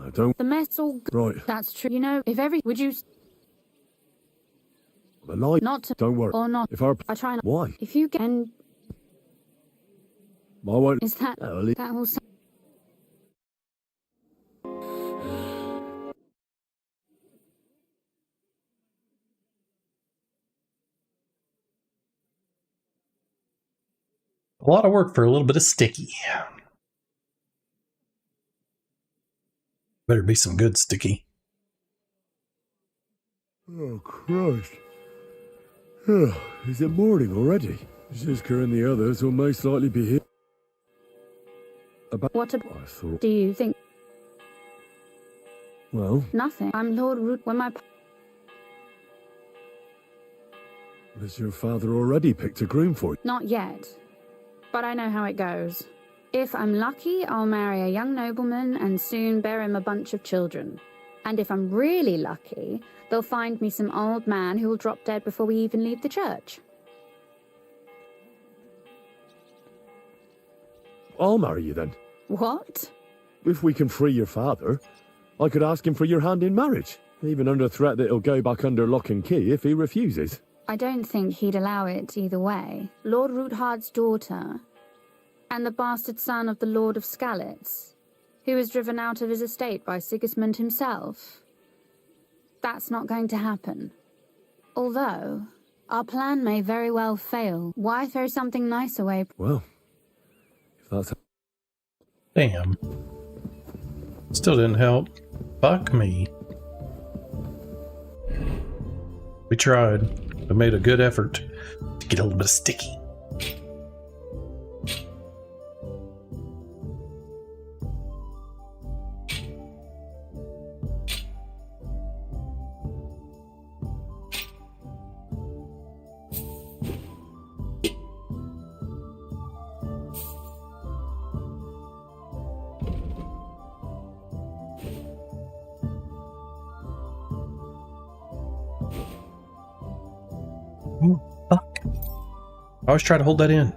I don't... The mess all. Right. That's true. You know, if every. Would you. The light... Not to. Don't worry. Or not. If our... I try not. Why? If you get. And I won't... is that. No, I'll- That will. A lot of work for a little bit of sticky. Better be some good sticky. Oh, Christ. Oh, is it morning already? Ziska and the others will most likely be here. About... What I thought... do you think? Well, Nothing. I'm Lord Root. When my. has your father already picked a groom for you? Not yet. But I know how it goes. If I'm lucky, I'll marry a young nobleman and soon bear him a bunch of children. And if I'm really lucky, they'll find me some old man who will drop dead before we even leave the church. I'll marry you then. What? If we can free your father, I could ask him for your hand in marriage, even under threat that he'll go back under lock and key if he refuses. I don't think he'd allow it either way. Lord Roothard's daughter, and the bastard son of the Lord of Skalitz, who was driven out of his estate by Sigismund himself. That's not going to happen. Although, our plan may very well fail. Why throw something nice away? Well, if that's... Damn. Still didn't help. Fuck me. We tried. I made a good effort to get a little bit of sticky. Oh, fuck. I always try to hold that in.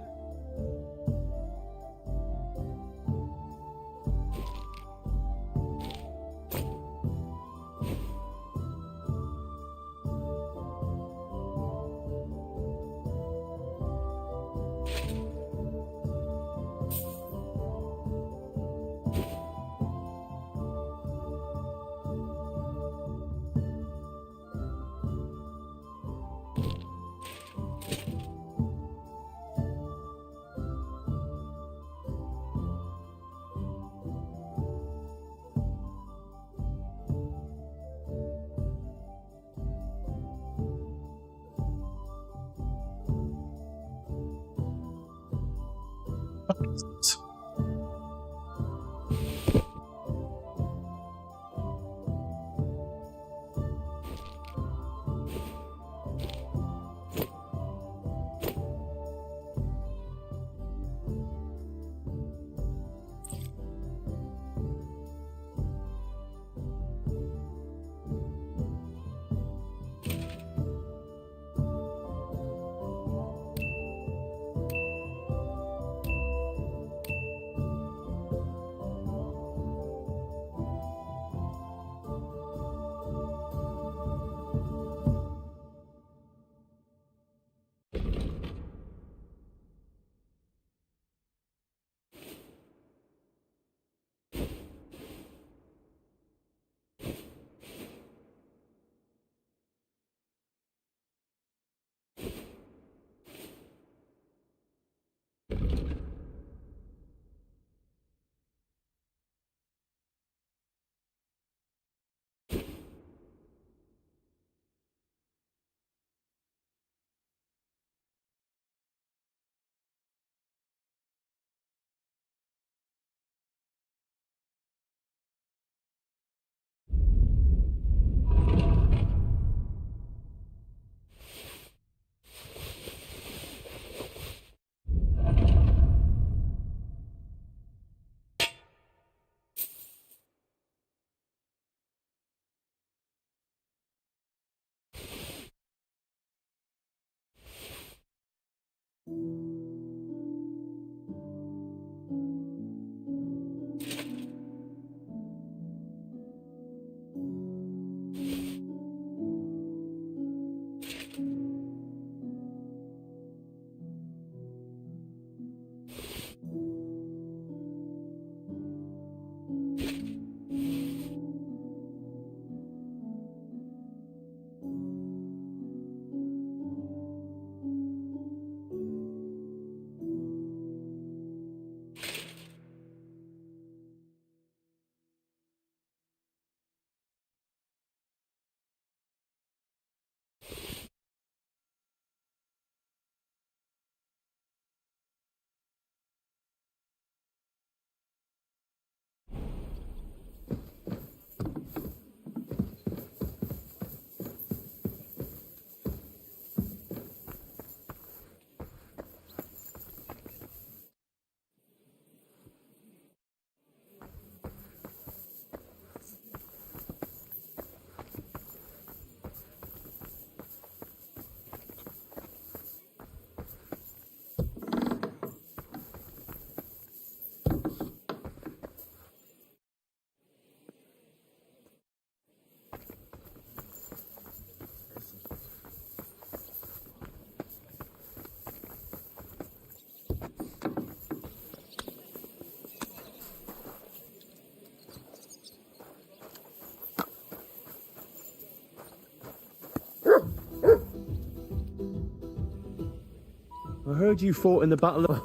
I heard you fought in the battle of...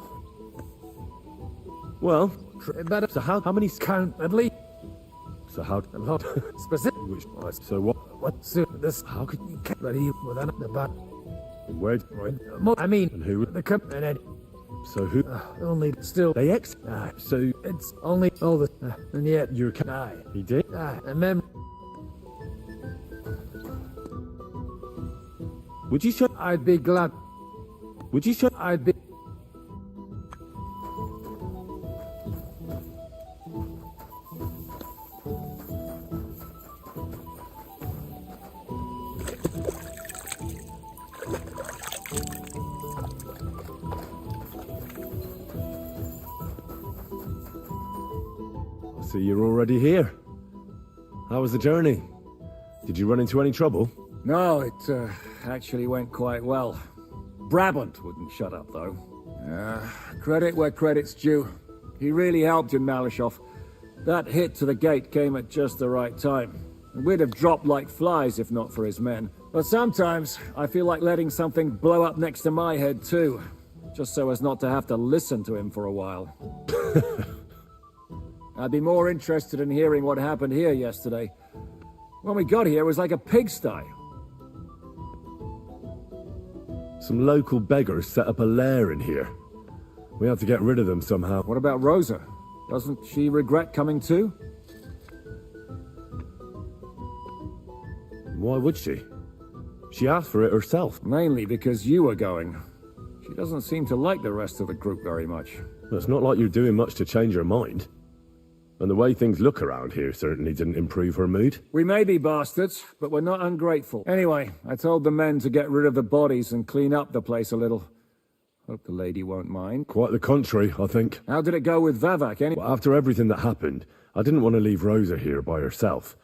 Well, Better. so how many... Count at least. So how... Specific. Which... So what? What? So this. How could you... But he within the back. Where... I mean, And who... the cup and it. So who... Only still. They ex... So... It's only all the. And yet. You're... Aye. He did? Aye. And then. Would you show... I'd be glad. Would you show... I'd be. So you're already here. How was the journey? Did you run into any trouble? No, it actually went quite well. Brabant wouldn't shut up, though. Credit where credit's due. He really helped in Malishov. That hit to the gate came at just the right time. We'd have dropped like flies if not for his men. But sometimes I feel like letting something blow up next to my head too. Just so as not to have to listen to him for a while. I'd be more interested in hearing what happened here yesterday. When we got here, it was like a pigsty. Some local beggars set up a lair in here. We have to get rid of them somehow. What about Rosa? Doesn't she regret coming too? Why would she? She asked for it herself. Mainly because you were going. She doesn't seem to like the rest of the group very much. It's not like you're doing much to change her mind. And the way things look around here certainly didn't improve her mood. We may be bastards, but we're not ungrateful. Anyway, I told the men to get rid of the bodies and clean up the place a little. Hope the lady won't mind. Quite the contrary, I think. How did it go with Vavak, anyway? Well, after everything that happened, I didn't want to leave Rosa here by herself.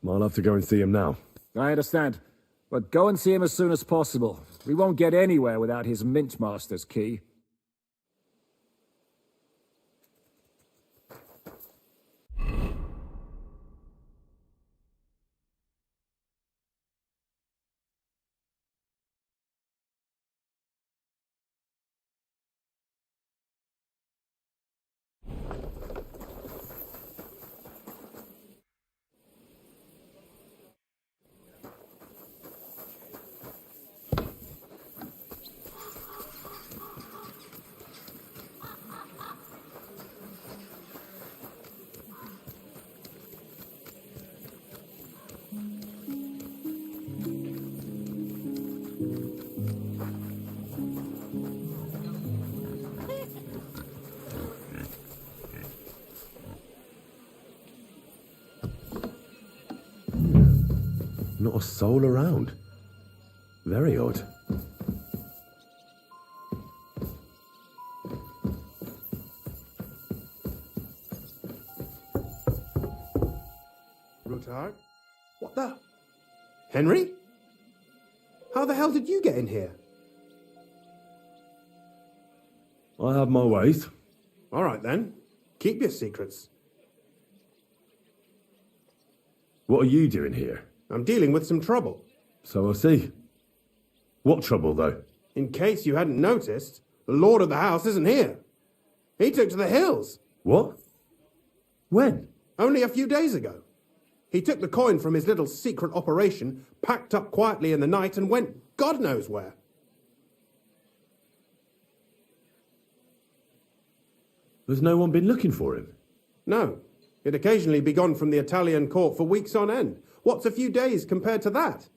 I'll have to go and see him now. I understand. But go and see him as soon as possible. We won't get anywhere without his Mint Master's key. Not a soul around. Very odd. Ruthard? What the? Henry? How the hell did you get in here? I have my ways. All right then. Keep your secrets. What are you doing here? I'm dealing with some trouble. So I see. What trouble, though? In case you hadn't noticed, the lord of the house isn't here. He took to the hills. What? When? Only a few days ago. He took the coin from his little secret operation, packed up quietly in the night, and went God knows where. There's no one been looking for him? No. He'd occasionally be gone from the Italian court for weeks on end. What's a few days compared to that?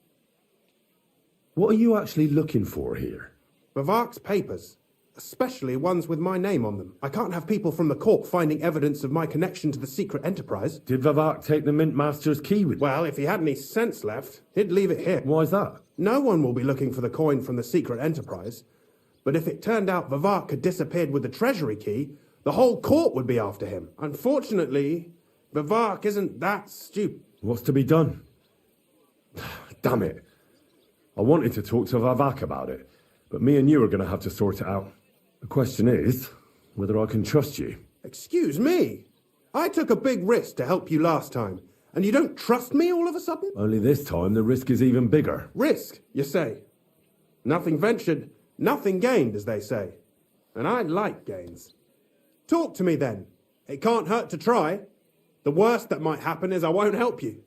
What are you actually looking for here? Bavark's papers, especially ones with my name on them. I can't have people from the court finding evidence of my connection to the secret enterprise. Did Bavark take the Mint Master's key with him? Well, if he had any sense left, he'd leave it here. Why's that? No one will be looking for the coin from the secret enterprise. But if it turned out Bavark had disappeared with the treasury key, the whole court would be after him. Unfortunately, Bavark isn't that stupid. What's to be done? Damn it. I wanted to talk to Vavak about it, but me and you are going to have to sort it out. The question is whether I can trust you. Excuse me? I took a big risk to help you last time, and you don't trust me all of a sudden? Only this time the risk is even bigger. Risk, you say? Nothing ventured, Nothing gained, as they say. And I like gains. Talk to me then. It can't hurt to try. The worst that might happen is I won't help you.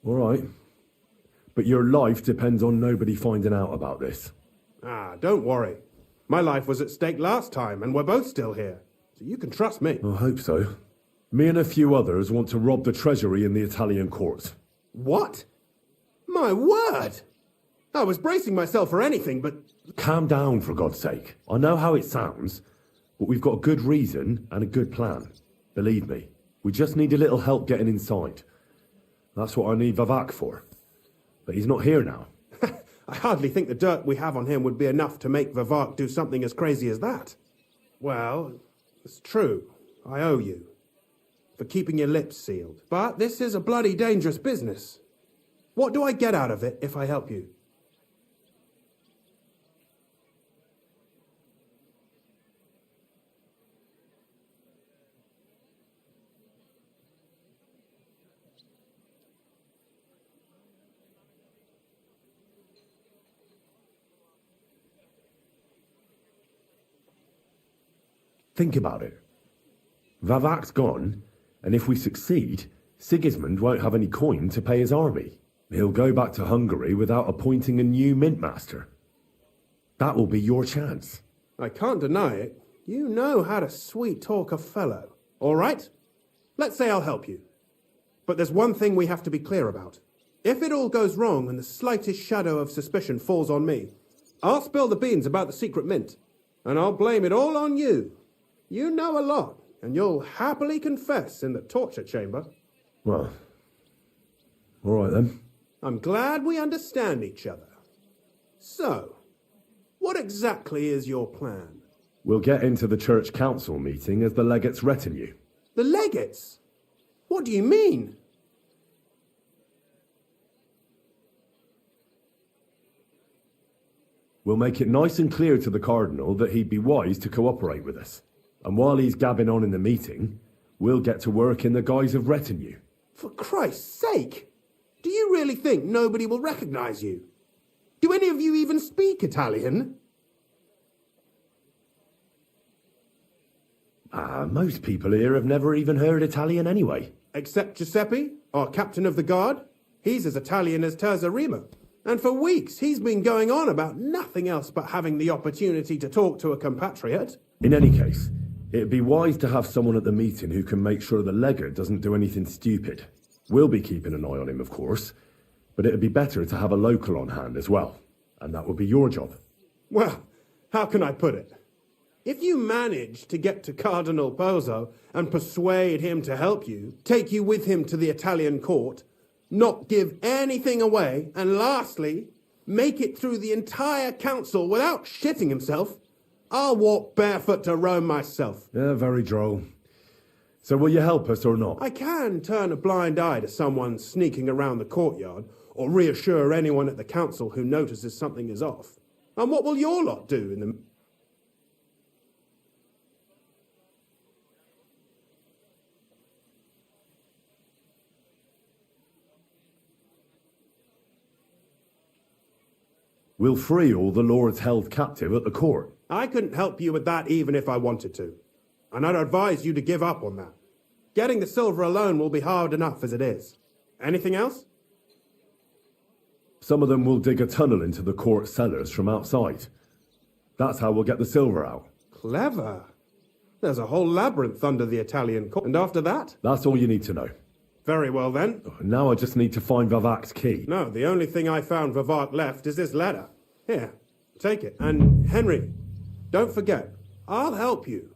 All right. But your life depends on nobody finding out about this. Ah, don't worry. My life was at stake last time, and we're both still here. So you can trust me. I hope so. Me and a few others want to rob the treasury in the Italian court. What? My word! I was bracing myself for anything, but... Calm down, for God's sake. I know how it sounds, but we've got a good reason and a good plan. Believe me, we just need a little help getting inside. That's what I need Vavak for. But he's not here now. I hardly think the dirt we have on him would be enough to make Vavak do something as crazy as that. Well, it's true. I owe you. For keeping your lips sealed. But this is a bloody dangerous business. What do I get out of it if I help you? Think about it. Vavak's gone, and if we succeed, Sigismund won't have any coin to pay his army. He'll go back to Hungary without appointing a new mint master. That will be your chance. I can't deny it. You know how to sweet-talk a fellow. All right? Let's say I'll help you. But there's one thing we have to be clear about. If it all goes wrong and the slightest shadow of suspicion falls on me, I'll spill the beans about the secret mint, and I'll blame it all on you. You know a lot, and you'll happily confess in the torture chamber. Well, all right then. I'm glad we understand each other. So, what exactly is your plan? We'll get into the church council meeting as the legate's retinue. The legates? What do you mean? We'll make it nice and clear to the cardinal that he'd be wise to cooperate with us. And while he's gabbing on in the meeting, we'll get to work in the guise of retinue. For Christ's sake! Do you really think nobody will recognize you? Do any of you even speak Italian? Most people here have never even heard Italian anyway. Except Giuseppe, our captain of the guard. He's as Italian as Terza Rima. And for weeks he's been going on about nothing else but having the opportunity to talk to a compatriot. In any case, it'd be wise to have someone at the meeting who can make sure the legate doesn't do anything stupid. We'll be keeping an eye on him, of course, but it'd be better to have a local on hand as well, and that would be your job. Well, how can I put it? If you manage to get to Cardinal Pozzo and persuade him to help you, take you with him to the Italian court, not give anything away, and lastly, make it through the entire council without shitting himself, I'll walk barefoot to Rome myself. Yeah, very droll. So will you help us or not? I can turn a blind eye to someone sneaking around the courtyard, or reassure anyone at the council who notices something is off. And what will your lot do in the... We'll free all the lords held captive at the court. I couldn't help you with that even if I wanted to. And I'd advise you to give up on that. Getting the silver alone will be hard enough as it is. Anything else? Some of them will dig a tunnel into the court cellars from outside. That's how we'll get the silver out. Clever. There's a whole labyrinth under the Italian court. And after that? That's all you need to know. Very well then. Now I just need to find Vavak's key. No, the only thing I found Vavak left is this letter. Here, take it. And Henry, don't forget, I'll help you.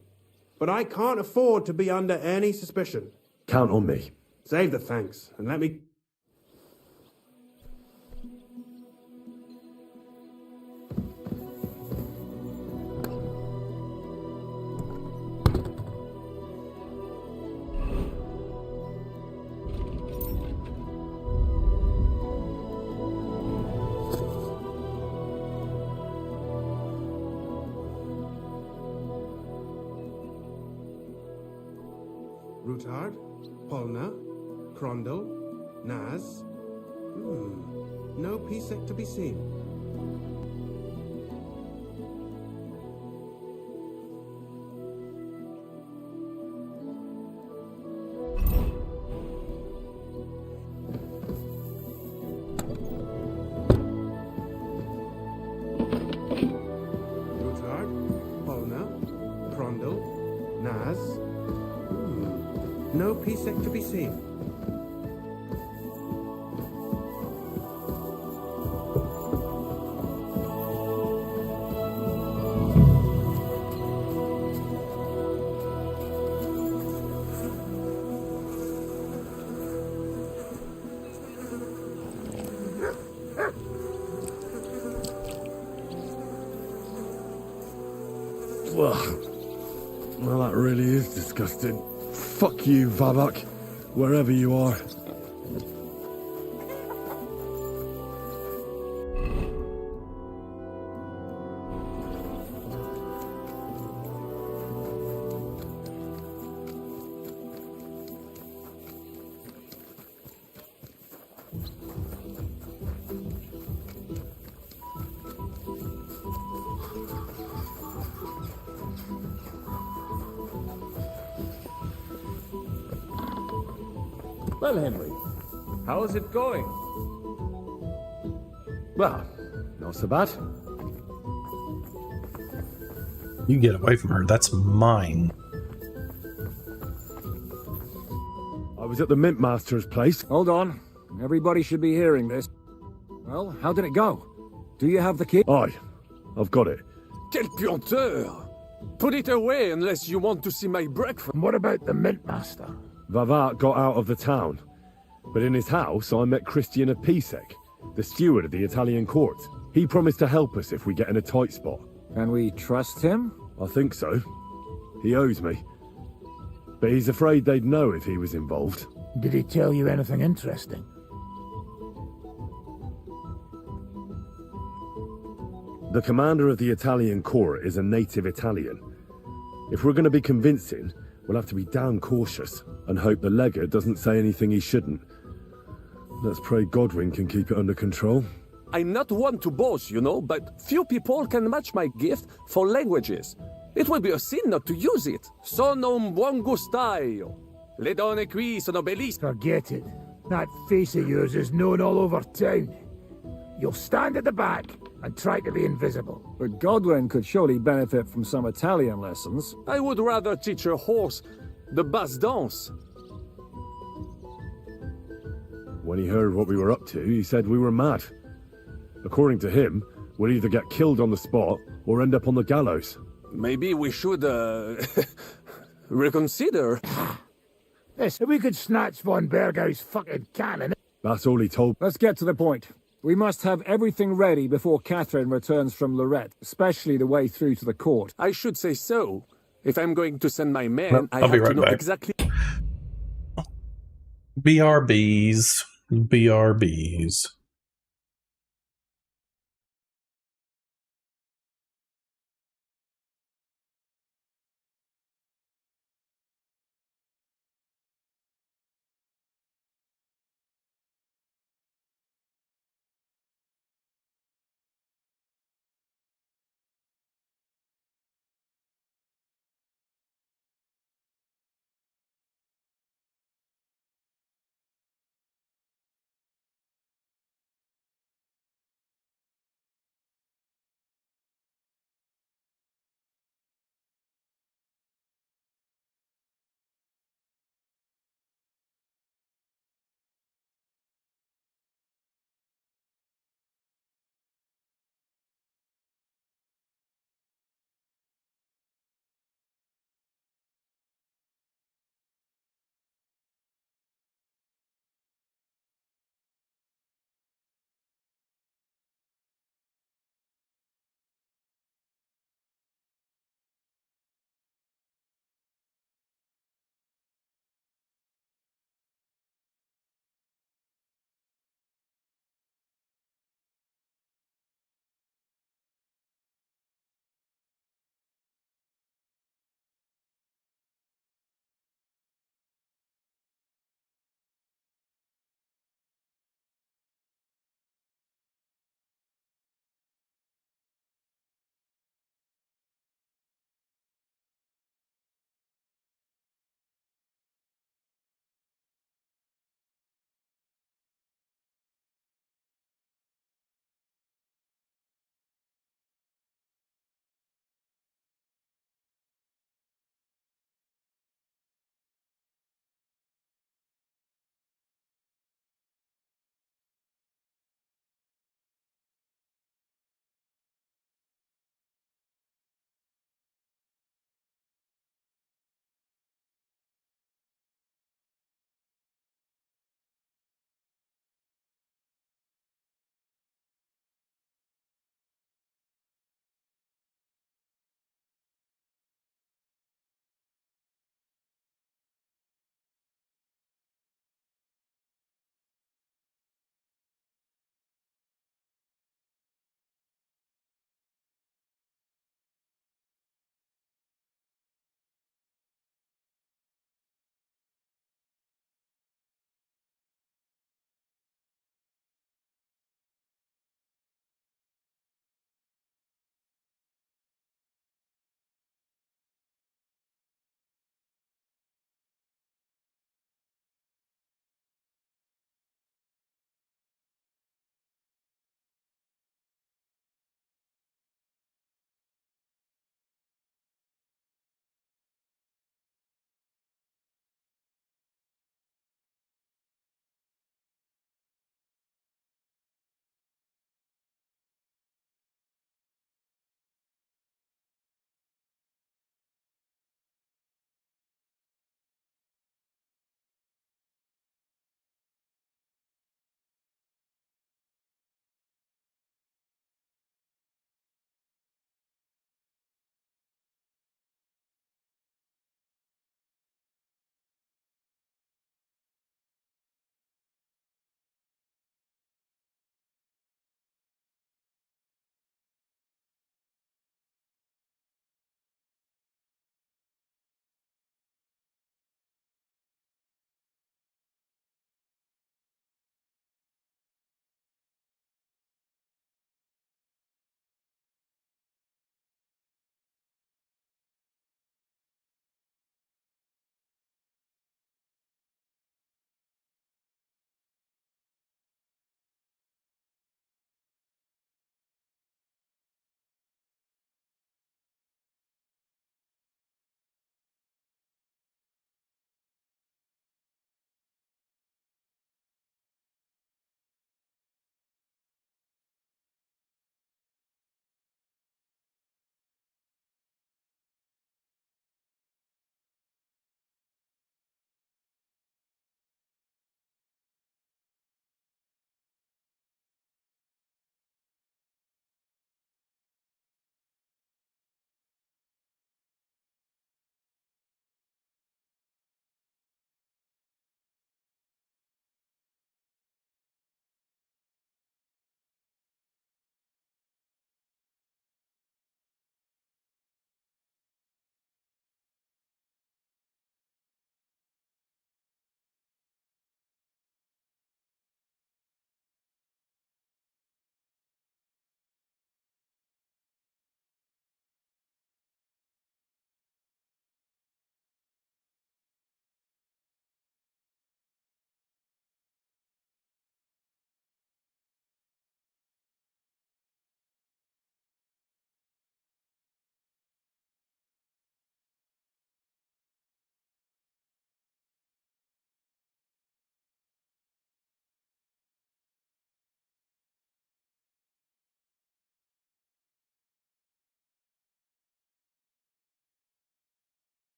But I can't afford to be under any suspicion. Count on me. Save the thanks, and let me... Rutard, Polna, Crondel, Naz, No Pisek to be seen. Guthard, Polna, Prondel, Naz. No Pisek to be seen. Well, that really is disgusting. Fuck you, Vavak, wherever you are. Well, Henry, how's it going? Well, not so bad. You get away from her. That's mine. I was at the Mint Master's place. Hold on. Everybody should be hearing this. Well, how did it go? Do you have the key? Aye, I've got it. Quel puanteur! Put it away unless you want to see my breakfast. And what about the Mint Master? Vavak got out of the town, but in his house I met Christian of Pisek, the steward of the Italian court. He promised to help us if we get in a tight spot. Can we trust him? I think so. He owes me. But he's afraid they'd know if he was involved. Did he tell you anything interesting? The commander of the Italian court is a native Italian. If we're going to be convincing, we'll have to be damn cautious and hope the legate doesn't say anything he shouldn't. Let's pray Godwin can keep it under control. I'm not one to boast, you know, but few people can match my gift for languages. It would be a sin not to use it. Sono buon gustaio. Le donne qui sono bellissime. Forget it. That face of yours is known all over town. You'll stand at the back and try to be invisible. But Godwin could surely benefit from some Italian lessons. I would rather teach a horse the basse danse. When he heard what we were up to, he said we were mad. According to him, we'll either get killed on the spot or end up on the gallows. Maybe we should, reconsider. Yes, we could snatch von Bergau's fucking cannon. That's all he told. Let's get to the point. We must have everything ready before Catherine returns from Lorette, especially the way through to the court. I should say so. If I'm going to send my men, Well, I I'll be have to right know back. exactly. BRBs. BRBs.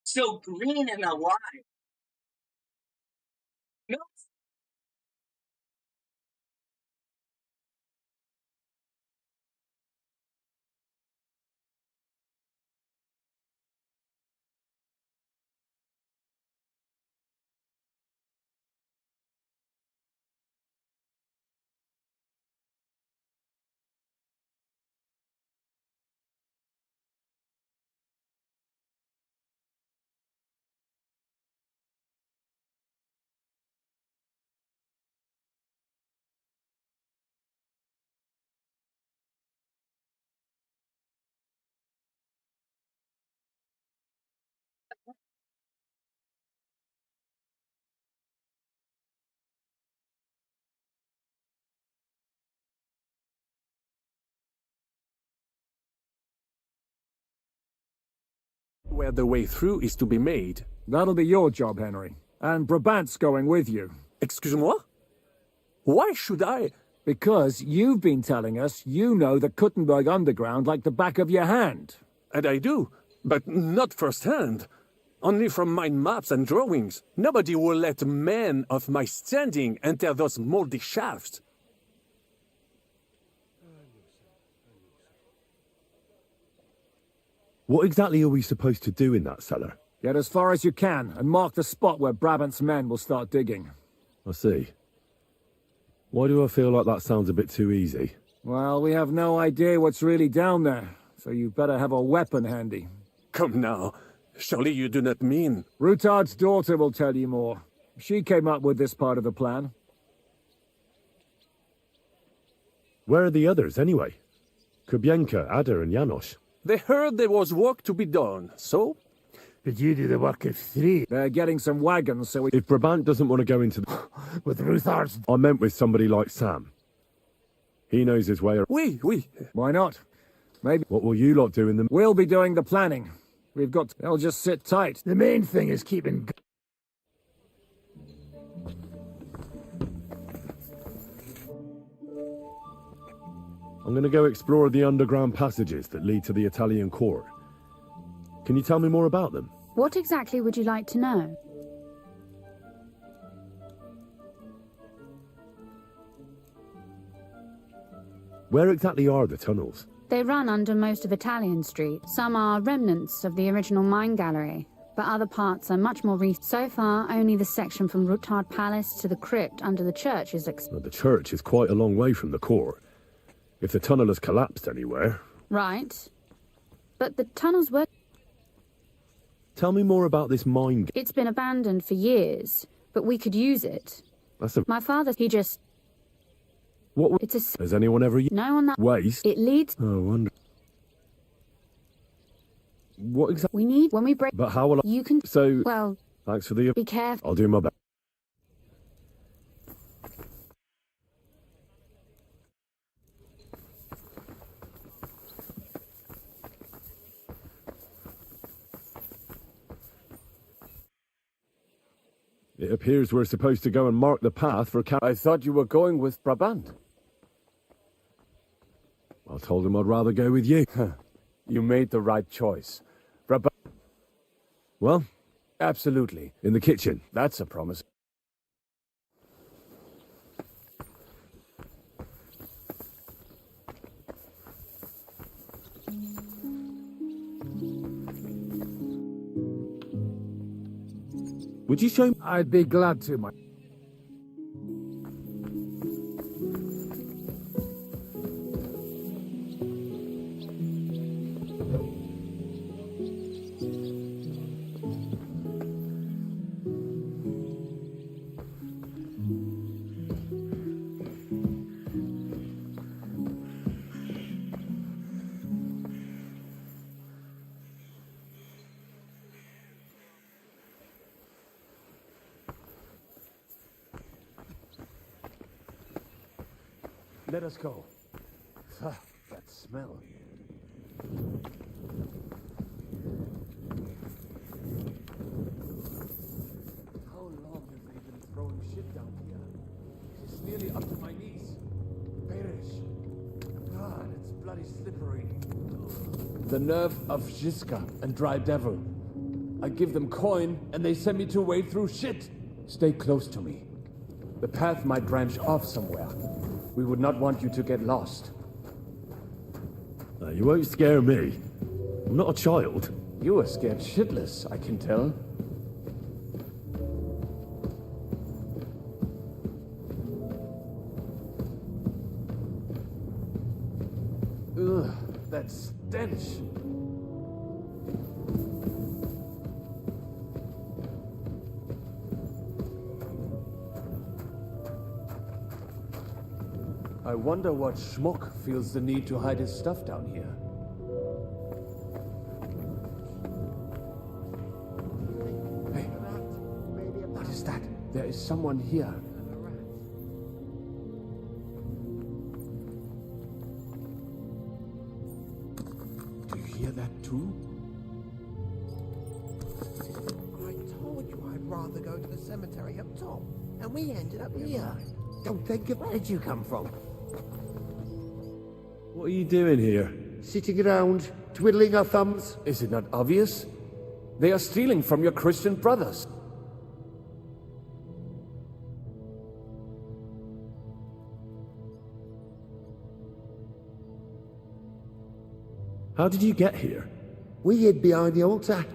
So green and alive. No. Where the way through is to be made. That'll be your job, Henry. And Brabant's going with you. Excuse-moi? Why should I? Because you've been telling us you know the Kuttenberg underground like the back of your hand. And I do, but not firsthand. Only from my maps and drawings. Nobody will let men of my standing enter those moldy shafts. What exactly are we supposed to do in that cellar? Get as far as you can, and mark the spot where Brabant's men will start digging. I see. Why do I feel like that sounds a bit too easy? Well, we have no idea what's really down there, so you better have a weapon handy. Come now. Surely you do not mean... Rutard's daughter will tell you more. She came up with this part of the plan. Where are the others, anyway? Kubienka, Ada, and Janos. They heard there was work to be done, so... But you do the work of 3. They're getting some wagons, so we... If Brabant doesn't want to go into the... With Ruthar's... I meant with somebody like Sam. He knows his way around. Oui. Why not? Maybe... What will you lot do in the... We'll be doing the planning. We've got... They'll just sit tight. The main thing is keeping... I'm going to go explore the underground passages that lead to the Italian court. Can you tell me more about them? What exactly would you like to know? Where exactly are the tunnels? They run under most of Italian Street. Some are remnants of the original mine gallery, but other parts are much more recent. So far, only the section from Rutard Palace to the crypt under the church is Well, the church is quite a long way from the court. If the tunnel has collapsed anywhere... Right. But the tunnels were... Tell me more about this mine... It's been abandoned for years, but we could use it. That's a... My father, he just... What... It's a... Has anyone ever... No on that... Waste? It leads... Oh, I wonder... What exactly... We need... When we break... But how will I... You can... So... Well... Thanks for the... Be careful. I'll do my best. It appears we're supposed to go and mark the path for... I thought you were going with Brabant. I told him I'd rather go with you. You made the right choice. Brabant... Well? Absolutely. In the kitchen. That's a promise. Would you show me? I'd be glad to, my... Let us go. Ah, that smell. How long have they been throwing shit down here? It's nearly up to my knees. Perish. God, it's bloody slippery. The nerve of Jiska and Dry Devil. I give them coin, and they send me to wade through shit. Stay close to me. The path might branch off somewhere. We would not want you to get lost. You won't scare me. I'm not a child. You are scared shitless, I can tell. Ugh, that stench. I wonder what schmuck feels the need to hide his stuff down here. Hey, what is that? There is someone here. Do you hear that too? I told you I'd rather go to the cemetery up top, and we ended up here. Don't think of where did you come from? What are you doing here? Sitting around, twiddling our thumbs. Is it not obvious? They are stealing from your Christian brothers. How did you get here? We hid behind the altar.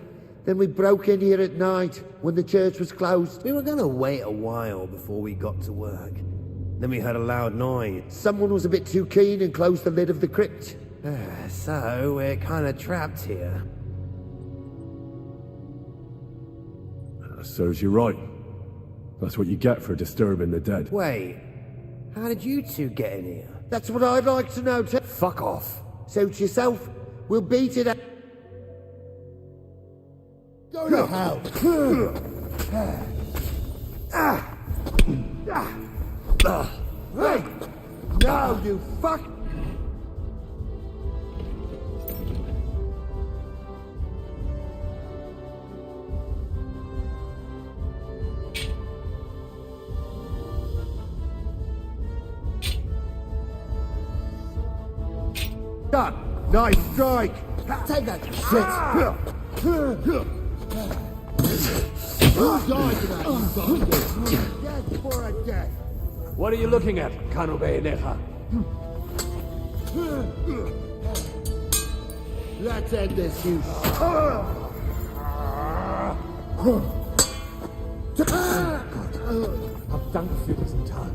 Then we broke in here at night when the church was closed. We were going to wait a while before we got to work. Then we heard a loud noise. Someone was a bit too keen and closed the lid of the crypt. So we're kind of trapped here. Serves you right. That's what you get for disturbing the dead. Wait, how did you two get in here? That's what I'd like to know too. Fuck off. Suit yourself. We'll beat it out. Go to hell. Hey! No, you fuck! Done! Nice strike! Take that shit! Who died tonight, you bastard? Death for a death! What are you looking at, Kanube Necha? Let's end this, you Hab Dank für diesen Tag.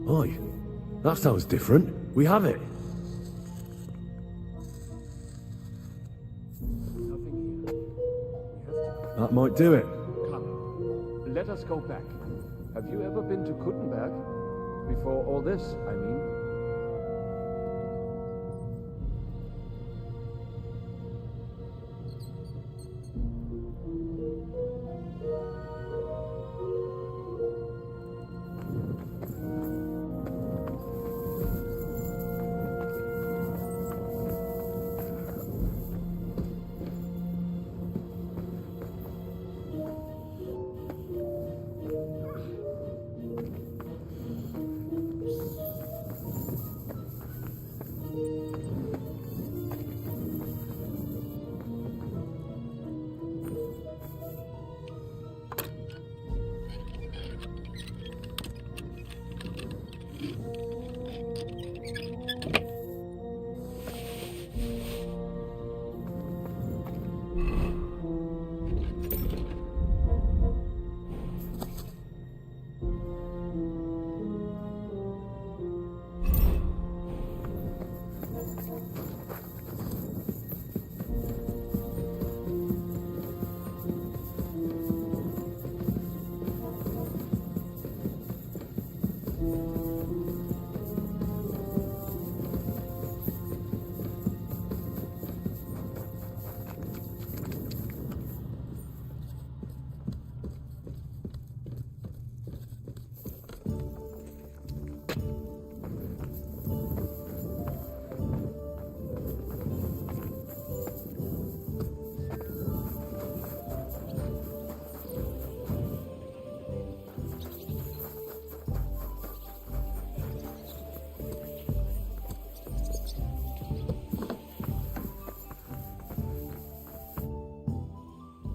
Oi, that sounds different. We have it. That might do it. Come, let us go back. Have you ever been to Kuttenberg? Before all this, I mean.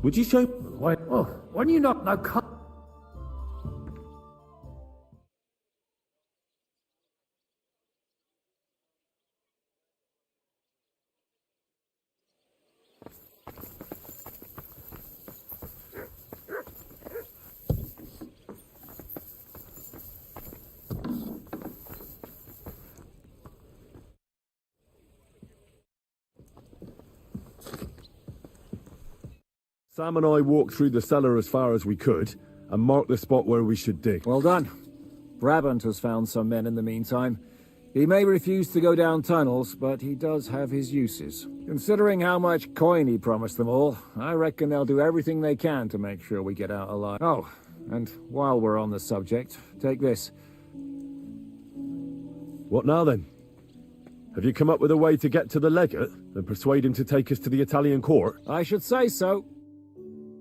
Would you show... Why? Oh, when you not now come... Sam and I walked through the cellar as far as we could, and marked the spot where we should dig. Well done. Brabant has found some men in the meantime. He may refuse to go down tunnels, but he does have his uses. Considering how much coin he promised them all, I reckon they'll do everything they can to make sure we get out alive. Oh, and while we're on the subject, take this. What now then? Have you come up with a way to get to the legate and persuade him to take us to the Italian court? I should say so.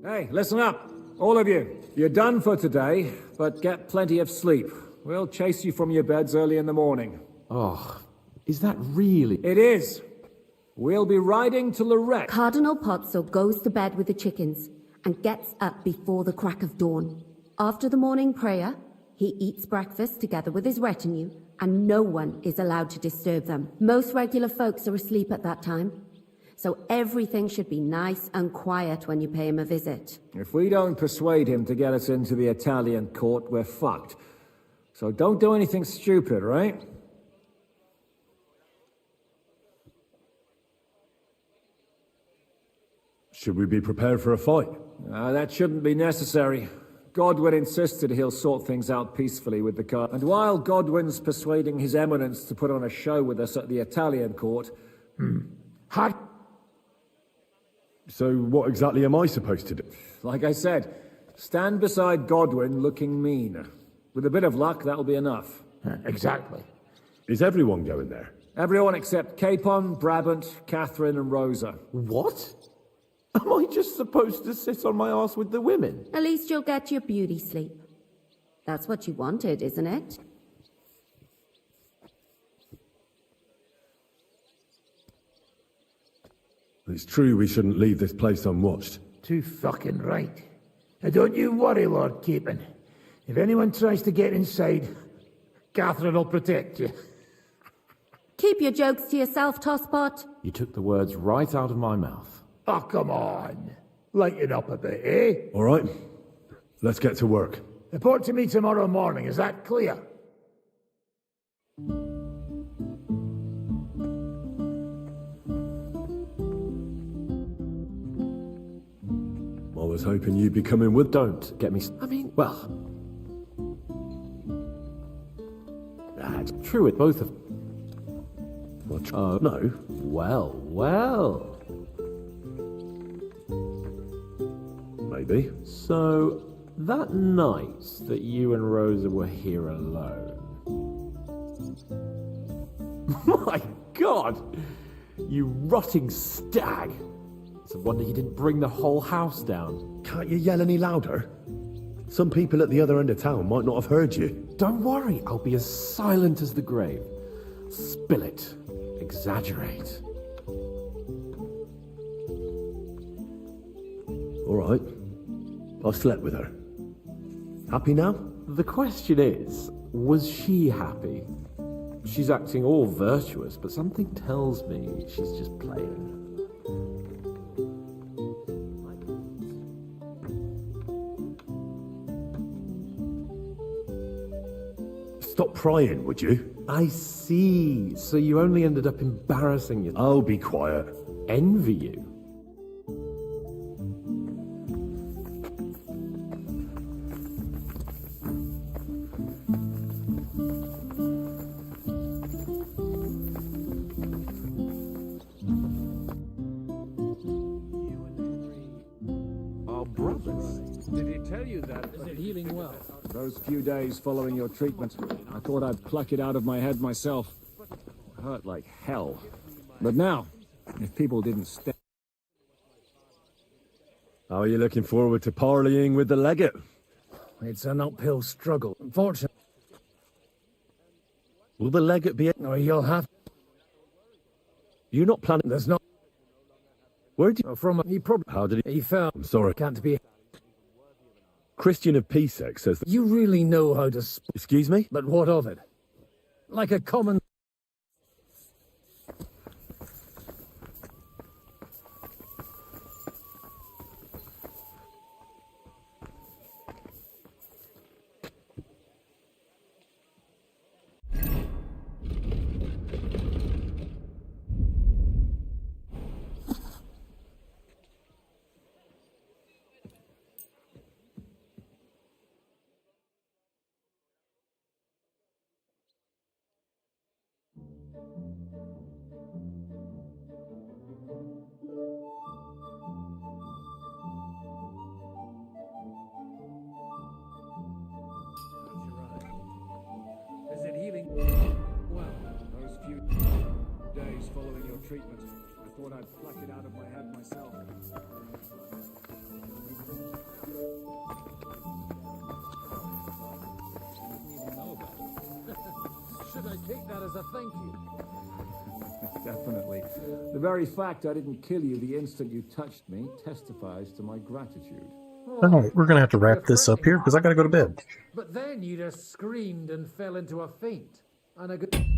Hey, listen up, all of you. You're done for today, but get plenty of sleep. We'll chase you from your beds early in the morning. Oh, is that really? It is. We'll be riding to Lorette. Cardinal Pozzo goes to bed with the chickens and gets up before the crack of dawn. After the morning prayer, he eats breakfast together with his retinue, and no one is allowed to disturb them. Most regular folks are asleep at that time, so everything should be nice and quiet when you pay him a visit. If we don't persuade him to get us into the Italian court, we're fucked. So don't do anything stupid, right? Should we be prepared for a fight? That shouldn't be necessary. Godwin insisted he'll sort things out peacefully with the car. And while Godwin's persuading His Eminence to put on a show with us at the Italian court... So what exactly am I supposed to do? Like I said, stand beside Godwin looking mean. With a bit of luck, that'll be enough. Exactly. Is everyone going there? Everyone except Capon, Brabant, Catherine and Rosa. What? Am I just supposed to sit on my arse with the women? At least you'll get your beauty sleep. That's what you wanted, isn't it? It's true we shouldn't leave this place unwatched. Too fucking right. Now don't you worry, Lord Capon. If anyone tries to get inside, Catherine will protect you. Keep your jokes to yourself, Tosspot. You took the words right out of my mouth. Oh, come on. Lighten up a bit, eh? All right. Let's get to work. Report to me tomorrow morning, is that clear? I was hoping you'd be coming with... Don't get me... I mean, well... That's true with both of... What? No. Well... Maybe. So, that night that you and Rosa were here alone... My God! You rotting stag! It's a wonder you didn't bring the whole house down. Can't you yell any louder? Some people at the other end of town might not have heard you. Don't worry, I'll be as silent as the grave. Spill it. Exaggerate. All right. I've slept with her. Happy now? The question is, was she happy? She's acting all virtuous, but something tells me she's just playing. Stop prying, would you? I see. So you only ended up embarrassing yourself. Oh, be quiet. Envy you. Did he tell you that? Is it healing well? Those few days following your treatment, I thought I'd pluck it out of my head myself. It hurt like hell. But now, if people didn't stay... How are you looking forward to parleying with the legate? It's an uphill struggle. Unfortunately... Will the legate be... No, you'll have... You're not planning... There's no... Well, Where'd you... He probably... How did He fell. I'm sorry. Can't be... Christian of Pisek says that... You really know how to... Excuse me? But what of it? Like a common... Is it healing? Well, those few days following your treatment, I thought I'd pluck it out of my head myself. Should I take that as a thank you? Definitely. The very fact I didn't kill you the instant you touched me testifies to my gratitude. Alright, we're going to have to wrap this up here because I got to go to bed. But then you just screamed and fell into a faint. And a good...